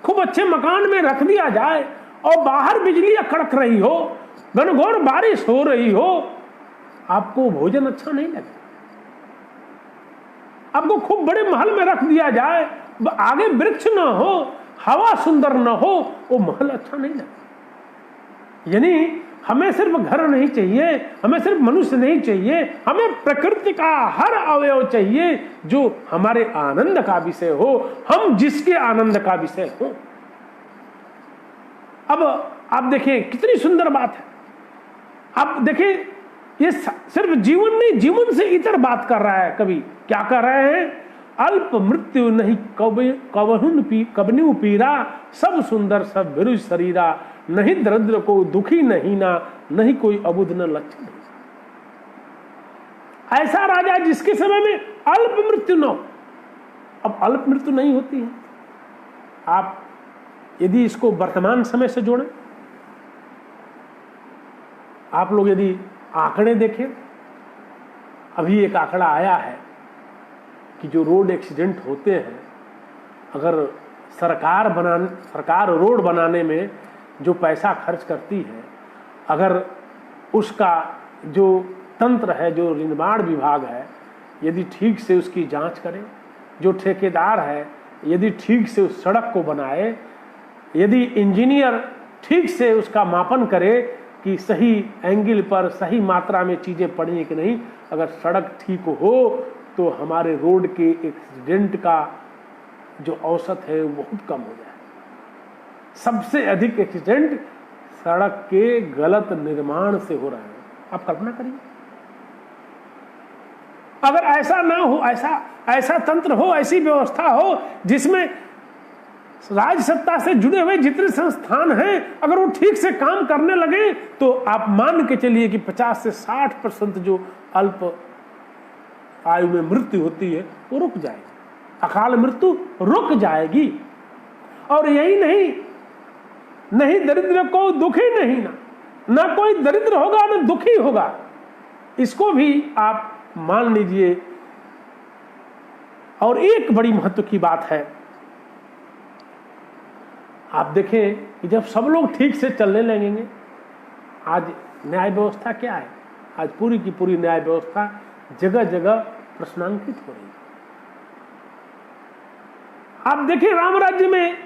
खूब अच्छे मकान में रख दिया जाए और बाहर बिजलियां कड़क रही हो, घनघोर बारिश हो रही हो, आपको भोजन अच्छा नहीं लगेगा। आपको खूब बड़े महल में रख दिया जाए, आगे वृक्ष न हो, हवा सुंदर न हो, वो महल अच्छा नहीं लगेगा। यानी हमें सिर्फ घर नहीं चाहिए, हमें सिर्फ मनुष्य नहीं चाहिए, हमें प्रकृति का हर अवयव चाहिए जो हमारे आनंद का विषय हो, हम जिसके आनंद का विषय हो। अब आप देखिए कितनी सुंदर बात है। आप देखिए, ये सिर्फ जीवन नहीं, जीवन से इतर बात कर रहा है। कवि क्या कर रहे हैं, अल्प मृत्यु नहीं कबनु पीरा, सब सुंदर सब विरुज शरीरा, नहीं दरिद्र को दुखी नहीं ना, नहीं कोई अबुध न लक्षण। ऐसा राजा जिसके समय में अल्प मृत्यु न हो। अब अल्प मृत्यु नहीं होती है। आप यदि इसको वर्तमान समय से जोड़ें, आप लोग यदि आंकड़े देखें, अभी एक आंकड़ा आया है कि जो रोड एक्सीडेंट होते हैं, अगर सरकार रोड बनाने में जो पैसा खर्च करती है, अगर उसका जो तंत्र है, जो निर्माण विभाग है, यदि ठीक से उसकी जांच करे, जो ठेकेदार है यदि ठीक से उस सड़क को बनाए, यदि इंजीनियर ठीक से उसका मापन करे कि सही एंगल पर सही मात्रा में चीजें पड़ी हैं कि नहीं, अगर सड़क ठीक हो तो हमारे रोड के एक्सीडेंट का जो औसत है वो बहुत कम हो जाए। सबसे अधिक एक्सीडेंट सड़क के गलत निर्माण से हो रहे हैं। आप कल्पना करिए, अगर ऐसा ना हो, ऐसा तंत्र हो, ऐसी व्यवस्था हो जिसमें राज्य सत्ता से जुड़े हुए जितने संस्थान हैं अगर वो ठीक से काम करने लगे तो आप मान के चलिए कि 50 से 60% जो अल्प आयु में मृत्यु होती है वो रुक जाएगी, अकाल मृत्यु रुक जाएगी। और यही नहीं दरिद्र को दुख ही नहीं, ना कोई दरिद्र होगा ना दुखी होगा, इसको भी आप मान लीजिए। और एक बड़ी महत्व की बात है, आप देखें कि जब सब लोग ठीक से चलने लगेंगे, आज न्याय व्यवस्था क्या है, आज पूरी की पूरी न्याय व्यवस्था जगह जगह प्रश्नांकित हो रही है। आप देखिए राम राज्य में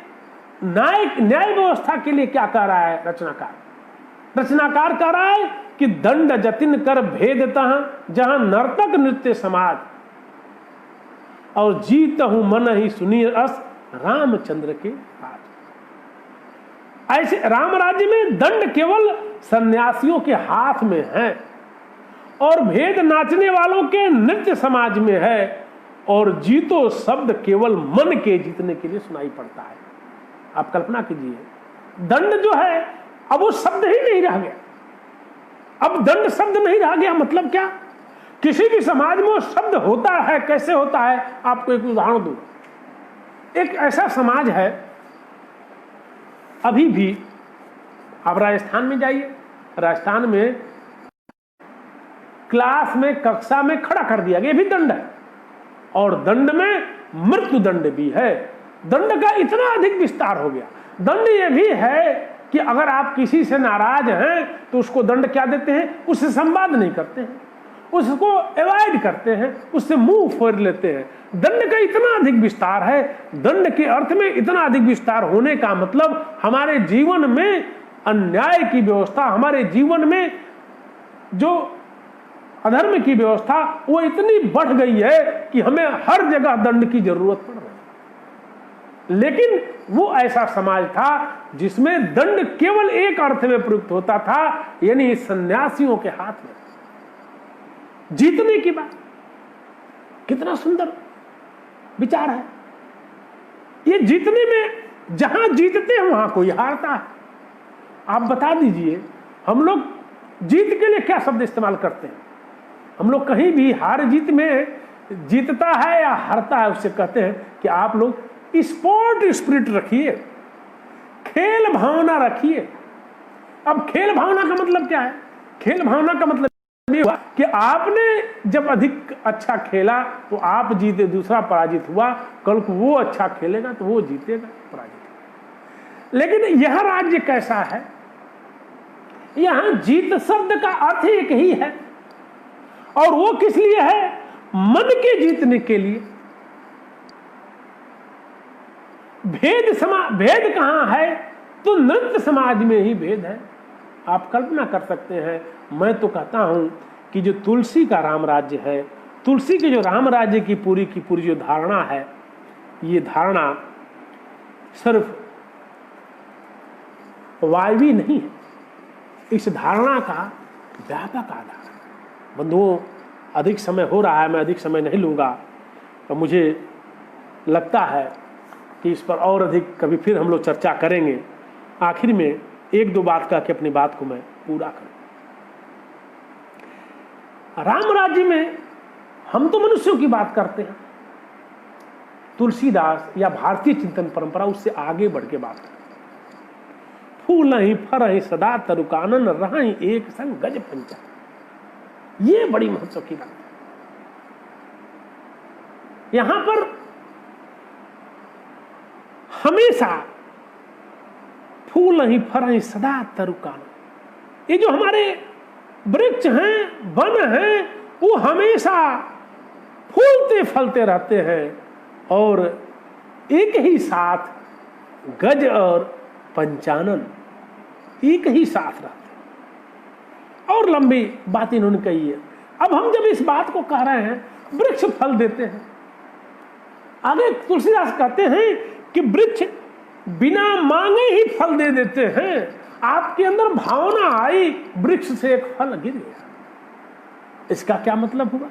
न्याय व्यवस्था के लिए क्या कह रहा है रचनाकार कह रहा है कि दंड जतिन कर भेदतः जहां नर्तक नृत्य समाज और जीत हूं मन ही सुनी अस रामचंद्र के पास। ऐसे राम राज्य में दंड केवल सन्यासियों के हाथ में है और भेद नाचने वालों के नृत्य समाज में है और जीतो शब्द केवल मन के जीतने के लिए सुनाई पड़ता है। आप कल्पना कीजिए, दंड जो है अब वो शब्द ही नहीं रह गया, अब दंड शब्द नहीं रह गया। मतलब क्या, किसी भी समाज में वो शब्द होता है, कैसे होता है, आपको एक उदाहरण दूं। एक ऐसा समाज है, अभी भी आप राजस्थान में जाइए, राजस्थान में क्लास में कक्षा में खड़ा कर दिया गया, ये भी दंड है और दंड में मृत्यु दंड भी है। दंड का इतना अधिक विस्तार हो गया। दंड ये भी है कि अगर आप किसी से नाराज हैं तो उसको दंड क्या देते हैं, उससे संवाद नहीं करते हैं, उसको अवॉइड करते हैं, उससे मुंह फेर लेते हैं। दंड का इतना अधिक विस्तार है। दंड के अर्थ में इतना अधिक विस्तार होने का मतलब हमारे जीवन में अन्याय की व्यवस्था, हमारे जीवन में जो अधर्म की व्यवस्था वो इतनी बढ़ गई है कि हमें हर जगह दंड की जरूरत पड़ रही है। लेकिन वो ऐसा समाज था जिसमें दंड केवल एक अर्थ में प्रयुक्त होता था, यानी सन्यासियों के हाथ में जीतने की बात। कितना सुंदर विचार है ये। जीतने में जहां जीतते हैं वहां कोई हारता है। आप बता दीजिए, हम लोग जीत के लिए क्या शब्द इस्तेमाल करते हैं? हम लोग कहीं भी हार जीत में जीतता है या हारता है उससे कहते हैं कि आप लोग स्पोर्ट स्पिरिट रखिए, खेल भावना रखिए। अब खेल भावना का मतलब क्या है? खेल भावना का मतलब ये हुआ कि आपने जब अधिक अच्छा खेला तो आप जीते, दूसरा पराजित हुआ, कल को वो अच्छा खेलेगा तो वो जीतेगा, पराजित। लेकिन यह राज्य कैसा है? यहां जीत शब्द का अर्थ एक ही है और वो किस लिए है? मन के जीतने के लिए। भेद कहां है? तो नृत्य समाज में ही भेद है। आप कल्पना कर सकते हैं, मैं तो कहता हूं कि जो तुलसी का राम राज्य है, तुलसी के जो राम राज्य की पूरी जो धारणा है, ये धारणा सिर्फ वायवी नहीं है, इस धारणा का व्यापक आधार है। बंधुओं, अधिक समय हो रहा है, मैं अधिक समय नहीं लूंगा और मुझे लगता है कि इस पर और अधिक कभी फिर हम लोग चर्चा करेंगे। आखिर में एक दो बात कह के अपनी बात को मैं पूरा करूं। राम राज्य में हम तो मनुष्यों की बात करते हैं, तुलसीदास या भारतीय चिंतन परंपरा उससे आगे बढ़ के बात करते हैं। फूल ही फर ही सदा तरुकानन रहि एक संग गज पंचा। ये बड़ी महत्व की बात है। यहां पर हमेशा फूल ही फर ही सदा तरुकानन, ये जो हमारे वृक्ष हैं, वन हैं, वो हमेशा फूलते फलते रहते हैं और एक ही साथ गज और पंचानन एक ही साथ रहते हैं। और लंबी बात इन्होंने कही है। अब हम जब इस बात को कह रहे हैं, वृक्ष फल देते हैं, आगे तुलसीदास कहते हैं कि वृक्ष बिना मांगे ही फल दे देते हैं। आपके अंदर भावना आई, वृक्ष से एक फल गिर गया। इसका क्या मतलब हुआ?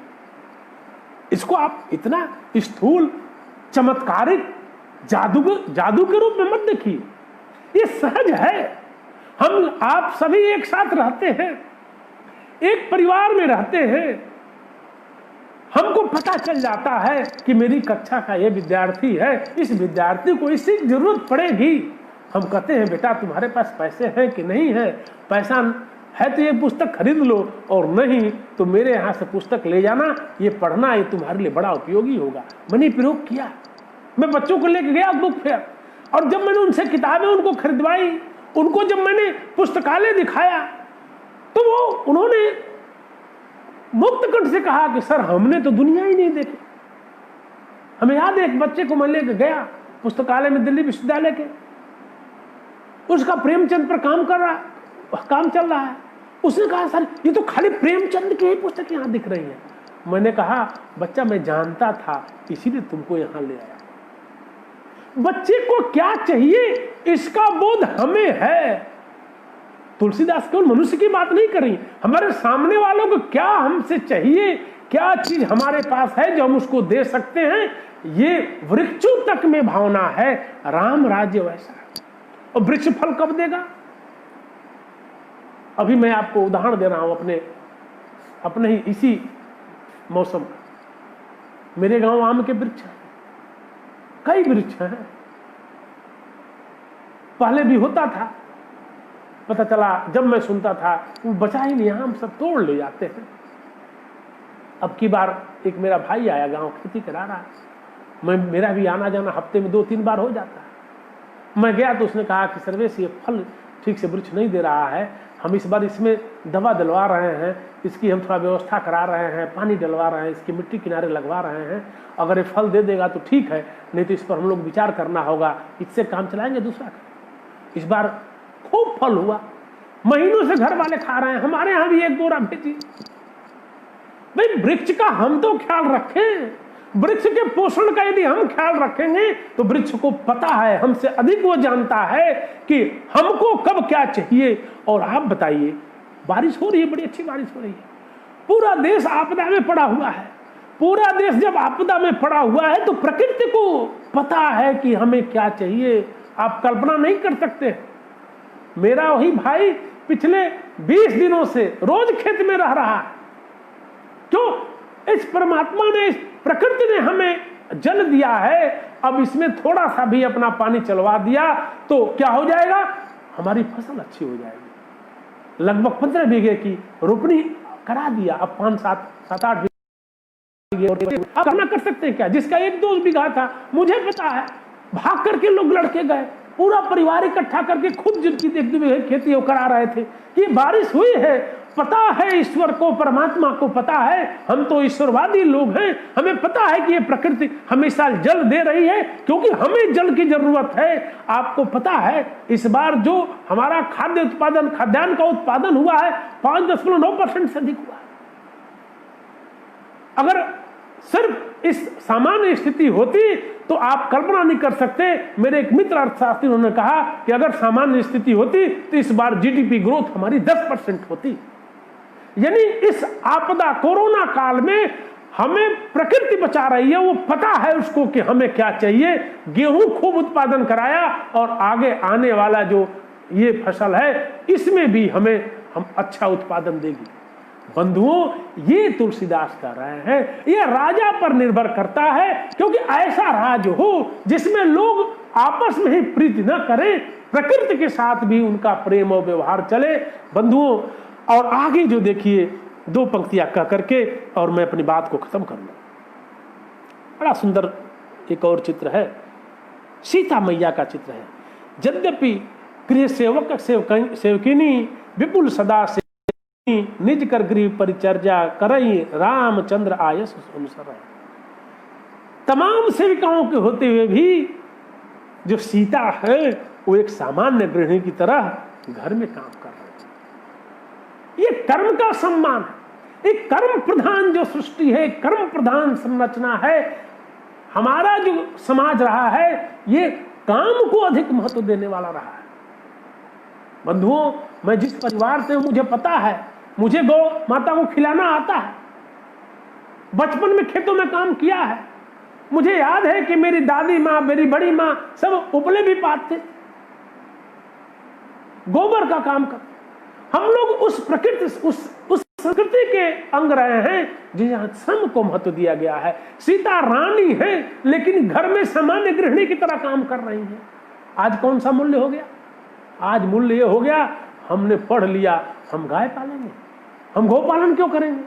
इसको आप इतना स्थूल चमत्कारिक जादू के रूप में मत देखिए, ये सहज है। हम आप सभी एक साथ रहते हैं, एक परिवार में रहते हैं, हमको पता चल जाता है कि मेरी कक्षा का ये विद्यार्थी है, इस विद्यार्थी को इसकी जरूरत पड़ेगी। हम कहते हैं बेटा तुम्हारे पास पैसे हैं कि नहीं है, पैसा है तो ये पुस्तक खरीद लो, और नहीं तो मेरे यहाँ से पुस्तक ले जाना, ये पढ़ना, ये तुम्हारे लिए बड़ा उपयोगी होगा। मैंने प्रयोग किया, मैं बच्चों को लेके गया बुक फेयर, और जब मैंने उनसे किताबें उनको खरीदवाई, उनको जब मैंने पुस्तकालय दिखाया, तो वो उन्होंने मुक्त कंठ से कहा कि सर हमने तो दुनिया ही नहीं देखी। हमें याद है एक बच्चे को मैं लेके गया पुस्तकालय में, दिल्ली विश्वविद्यालय के, उसका प्रेमचंद पर काम चल रहा है। उसने कहा सर ये तो खाली प्रेमचंद की ही पुस्तक यहाँ दिख रही है। मैंने कहा बच्चा मैं जानता था, इसीलिए तुमको यहाँ ले आया। बच्चे को क्या चाहिए इसका बोध हमें है। तुलसीदास केवल मनुष्य की बात नहीं कर रही, हमारे सामने वालों को क्या हमसे चाहिए, क्या चीज हमारे पास है जो हम उसको दे सकते हैं, ये वृक्षों तक में भावना है। राम राज्य वैसा है। और वृक्ष फल कब देगा? अभी मैं आपको उदाहरण दे रहा हूं अपने ही इसी मौसम का। मेरे गांव आम के वृक्ष हैं, कई वृक्ष हैं, पहले भी होता था, पता चला जब मैं सुनता था वो बचा ही नहीं, हम सब तोड़ ले जाते हैं। अब की बार एक मेरा भाई आया, गांव खेती करा रहा, मेरा भी आना जाना हफ्ते में 2-3 बार हो जाता है। मैं गया तो उसने कहा कि सर्वेश ये फल ठीक से वृक्ष नहीं दे रहा है, हम इस बार इसमें दवा डलवा रहे हैं, इसकी हम थोड़ा व्यवस्था करा रहे हैं, पानी डलवा रहे हैं, इसकी मिट्टी किनारे लगवा रहे हैं, अगर ये फल दे देगा तो ठीक है, नहीं तो इस पर हम लोग विचार करना होगा, इससे काम चलाएंगे दूसरा। इस बार खूब फल हुआ, महीनों से घर वाले खा रहे हैं, हमारे यहां भी 1 बोरा भेजी। भाई वृक्ष का हम तो ख्याल रखें, वृक्ष के पोषण का यदि हम ख्याल रखेंगे तो वृक्ष को पता है, हमसे अधिक वो जानता है कि हमको कब क्या चाहिए। और आप बताइए, बारिश हो रही है, बड़ी अच्छी बारिश हो रही है, पूरा देश आपदा में पड़ा हुआ है। पूरा देश जब आपदा में पड़ा हुआ है तो प्रकृति को पता है कि हमें क्या चाहिए। आप कल्पना नहीं कर सकते, मेरा वही भाई पिछले 20 दिनों से रोज खेत में रह रहा है। क्यों? इस परमात्मा ने, इस प्रकृति ने हमें जल दिया है, अब इसमें थोड़ा सा भी अपना पानी चलवा दिया तो क्या हो जाएगा, हमारी फसल अच्छी हो जाएगी। लगभग 15 बीघे की रोपनी करा दिया, अब 5-7-8 बीघे आप करना कर सकते हैं क्या? जिसका 1-2 बीघा था, मुझे पता है, भाग करके लोग लड़के गए, पूरा परिवार इकट्ठा करके खुद जिनकी 1-2 बीघे खेती वो करा रहे थे कि बारिश हुई है। पता है ईश्वर को, परमात्मा को पता है, हम तो ईश्वरवादी लोग हैं, हमें पता है कि ये प्रकृति हमेशा जल दे रही है क्योंकि हमें जल की जरूरत है। आपको पता है इस बार जो हमारा खाद्यान्न का उत्पादन हुआ है 5.9% से अधिक हुआ। अगर सिर्फ इस सामान्य स्थिति होती तो आप कल्पना नहीं कर सकते। मेरे एक मित्र अर्थशास्त्री उन्होंने कहा कि अगर सामान्य स्थिति होती तो इस बार जीडीपी ग्रोथ हमारी 10% होती। यानी इस आपदा कोरोना काल में हमें प्रकृति बचा रही है, वो पता है उसको कि हमें क्या चाहिए। गेहूं खूब उत्पादन कराया और आगे आने वाला जो ये फसल है इसमें भी हम अच्छा उत्पादन देगी। बंधुओं, ये तुलसीदास कह रहे हैं, ये राजा पर निर्भर करता है, क्योंकि ऐसा राज हो जिसमें लोग आपस में ही प्रीति न करें, प्रकृति के साथ भी उनका प्रेम और व्यवहार चले। बंधुओं, और आगे जो देखिए 2 पंक्तियां कह करके और मैं अपनी बात को खत्म करूंगा। बड़ा सुंदर एक और चित्र है, सीता मैया का चित्र है। यद्यपि गृह सेवक सेवकिनी विपुल सदा से निज कर गृह परिचर्या करई रामचंद्र आयस अनुसर। तमाम सेविकाओं के होते हुए भी जो सीता है वो एक सामान्य गृहिणी की तरह घर में काम कर रही है। ये कर्म का सम्मान है। एक कर्म प्रधान जो सृष्टि है, कर्म प्रधान संरचना है। हमारा जो समाज रहा है ये काम को अधिक महत्व देने वाला रहा है। बंधुओं, मैं जिस परिवार से हूं मुझे पता है, मुझे गौ माता को खिलाना आता है। बचपन में खेतों में काम किया है। मुझे याद है कि मेरी दादी माँ, मेरी बड़ी माँ सब उपले भी पाते, गोबर का काम कर। हम लोग उस प्रकृति, उस संस्कृति के अंग रहे हैं जहां श्रम को महत्व दिया गया है। सीता रानी है लेकिन घर में सामान्य गृहिणी की तरह काम कर रही है। आज कौन सा मूल्य हो गया? आज मूल्य ये हो गया, हमने पढ़ लिया, हम गाय पालेंगे, हम गौपालन क्यों करेंगे,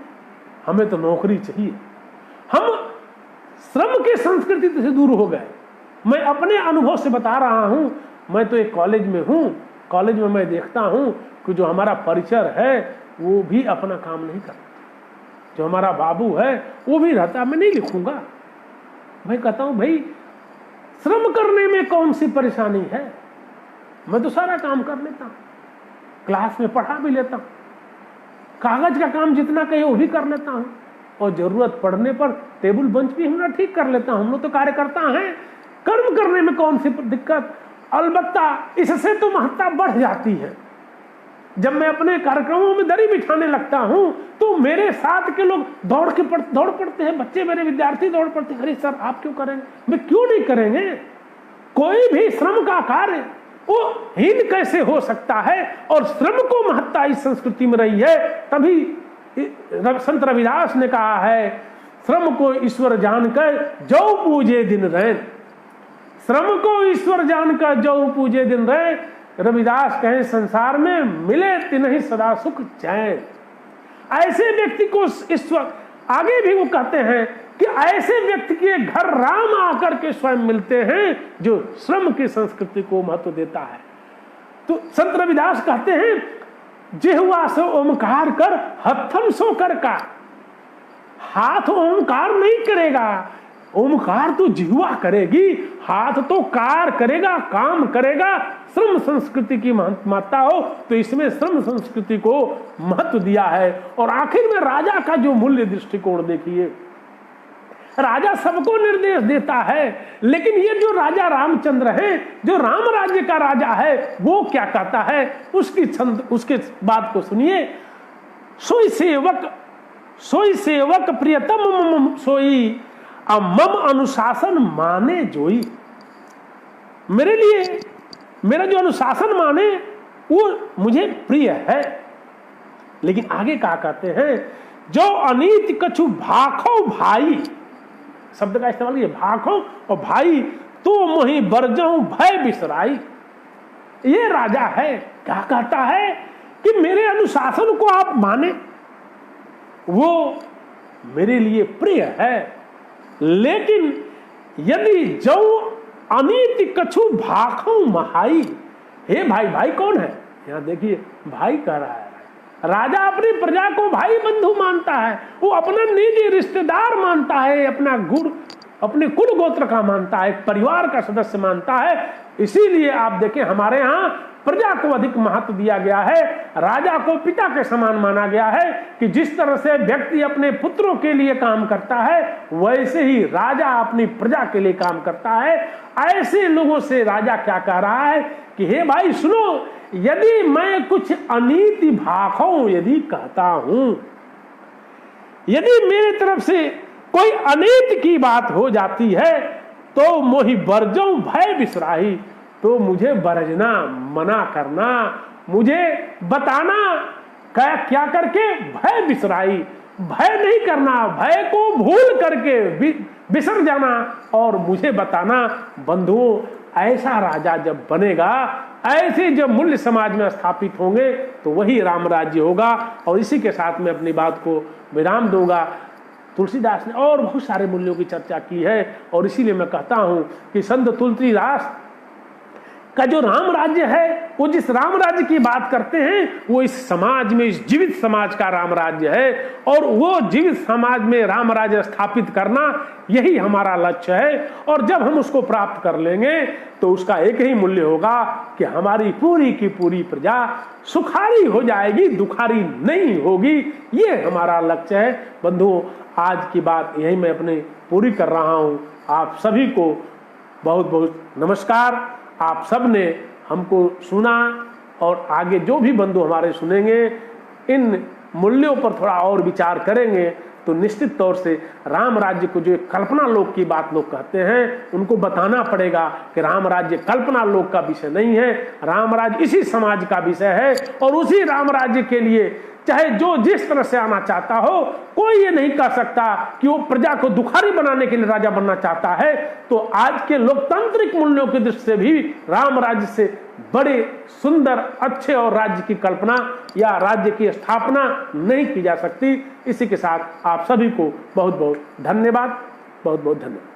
हमें तो नौकरी चाहिए। हम श्रम की संस्कृति से दूर हो गए। मैं अपने अनुभव से बता रहा हूं। मैं तो एक कॉलेज में हूं। कॉलेज में मैं देखता हूं कि जो हमारा परिचर है वो भी अपना काम नहीं करता। जो हमारा बाबू है वो भी रहता, मैं नहीं लिखूंगा। मैं कहता हूं भाई श्रम करने में कौन सी परेशानी है, मैं तो सारा काम कर लेता हूं, क्लास में पढ़ा भी लेता हूं, कागज का काम जितना कहे वो भी कर लेता हूं, और जरूरत पड़ने पर टेबल बेंच भी हम ठीक कर लेता हूं। हम लोग तो कार्यकर्ता हैं। कर्म करने में कौन सी दिक्कत? अलबत्ता इससे तो महत्ता बढ़ जाती है। जब मैं अपने कार्यक्रमों में दरी बिछाने लगता हूं तो मेरे साथ के लोग दौड़ पड़ते हैं। बच्चे, मेरे विद्यार्थी दौड़ पड़ते हैं, अरे सर आप क्यों करेंगे? मैं क्यों नहीं करेंगे? कोई भी श्रम का कार्य वो हीन कैसे हो सकता है? और श्रम को महत्ता इस संस्कृति में रही है। तभी संत रविदास ने कहा है, श्रम को ईश्वर जानकर जो पूजे दिन रैन। श्रम को ईश्वर जानकर जो पूजे दिन रैन। रविदास कहे संसार में मिले तिन्हीं सदा सुख चैन। ऐसे व्यक्ति को ईश्वर, आगे भी वो कहते हैं कि ऐसे व्यक्ति के घर राम आकर के स्वयं मिलते हैं जो श्रम की संस्कृति को महत्व देता है। तो संत रविदास कहते हैं, जिह्वा से ओमकार कर हथम सो कर का। हाथ ओमकार नहीं करेगा, ओमकार तो जिह्वा करेगी, हाथ तो कार करेगा, काम करेगा। श्रम संस्कृति की महत्ता हो तो इसमें श्रम संस्कृति को महत्व दिया है। और आखिर में राजा का जो मूल्य दृष्टिकोण देखिए, राजा सबको निर्देश देता है, लेकिन ये जो राजा रामचंद्र है, जो राम राज्य का राजा है, वो क्या कहता है? उसके बात को सुनिए। सोई सेवक प्रियतम मम सोई, मम अनुशासन माने जोई। मेरे लिए मेरा जो अनुशासन माने वो मुझे प्रिय है। लेकिन आगे क्या कहते हैं? जो अनीति कछु भाखो भाई, शब्द का इस्तेमाल किया, भाखो और भाई, तो मोहि बरजऊ भय बिसराई। ये राजा है, क्या कहता है कि मेरे अनुशासन को आप माने, वो मेरे लिए प्रिय है। लेकिन यदि जो अनीति कछु भाखो महाई, हे भाई, भाई कौन है? यहां देखिए, भाई कह रहा है। राजा अपनी प्रजा को भाई बंधु मानता है, वो अपना निजी रिश्तेदार मानता है, अपने कुल गोत्र का मानता है, परिवार का सदस्य मानता है। इसीलिए आप देखें हमारे यहाँ प्रजा को अधिक महत्व दिया गया है। राजा को पिता के समान माना गया है कि जिस तरह से व्यक्ति अपने पुत्रों के लिए काम करता है, वैसे ही राजा अपनी प्रजा के लिए काम करता है। ऐसे लोगों से राजा क्या कह रहा है कि हे भाई सुनो, यदि मैं कुछ अनीति भाखों यदि कहता हूं, यदि मेरे तरफ से कोई अनीति की बात हो जाती है तो मोहि बरजऊ भय बिसराही, तो मुझे बरजना, मना करना, मुझे बताना, क्या करके? भय बिसराई। भय नहीं करना, भय को भूल करके बिसर जाना और मुझे बताना। बंधुओं, ऐसा राजा जब बनेगा, ऐसे जब मूल्य समाज में स्थापित होंगे तो वही राम राज्य होगा। और इसी के साथ में अपनी बात को विराम दूंगा। तुलसीदास ने और बहुत सारे मूल्यों की चर्चा की है और इसीलिए मैं कहता हूं कि संत तुलसीदास का जो राम राज्य है, वो जिस राम राज्य की बात करते हैं वो इस समाज में, इस जीवित समाज का राम राज्य है। और वो जीवित समाज में राम राज्य स्थापित करना, यही हमारा लक्ष्य है। और जब हम उसको प्राप्त कर लेंगे तो उसका एक ही मूल्य होगा कि हमारी पूरी की पूरी प्रजा सुखारी हो जाएगी, दुखारी नहीं होगी। ये हमारा लक्ष्य है। बंधुओं, आज की बात यही मैं अपने पूरी कर रहा हूं। आप सभी को बहुत बहुत नमस्कार। आप सब ने हमको सुना और आगे जो भी बंधु हमारे सुनेंगे, इन मूल्यों पर थोड़ा और विचार करेंगे तो निश्चित तौर से राम राज्य को, जो कल्पना लोक की बात लोग कहते हैं, उनको बताना पड़ेगा कि राम राज्य कल्पना लोक का विषय नहीं है, राम राज्य इसी समाज का विषय है। और उसी राम राज्य के लिए चाहे जो जिस तरह से आना चाहता हो, कोई ये नहीं कह सकता कि वो प्रजा को दुखारी बनाने के लिए राजा बनना चाहता है। तो आज के लोकतांत्रिक मूल्यों की दृष्टि से भी राम राज्य से बड़े सुंदर, अच्छे और राज्य की कल्पना या राज्य की स्थापना नहीं की जा सकती। इसी के साथ आप सभी को बहुत बहुत धन्यवाद, बहुत बहुत धन्यवाद।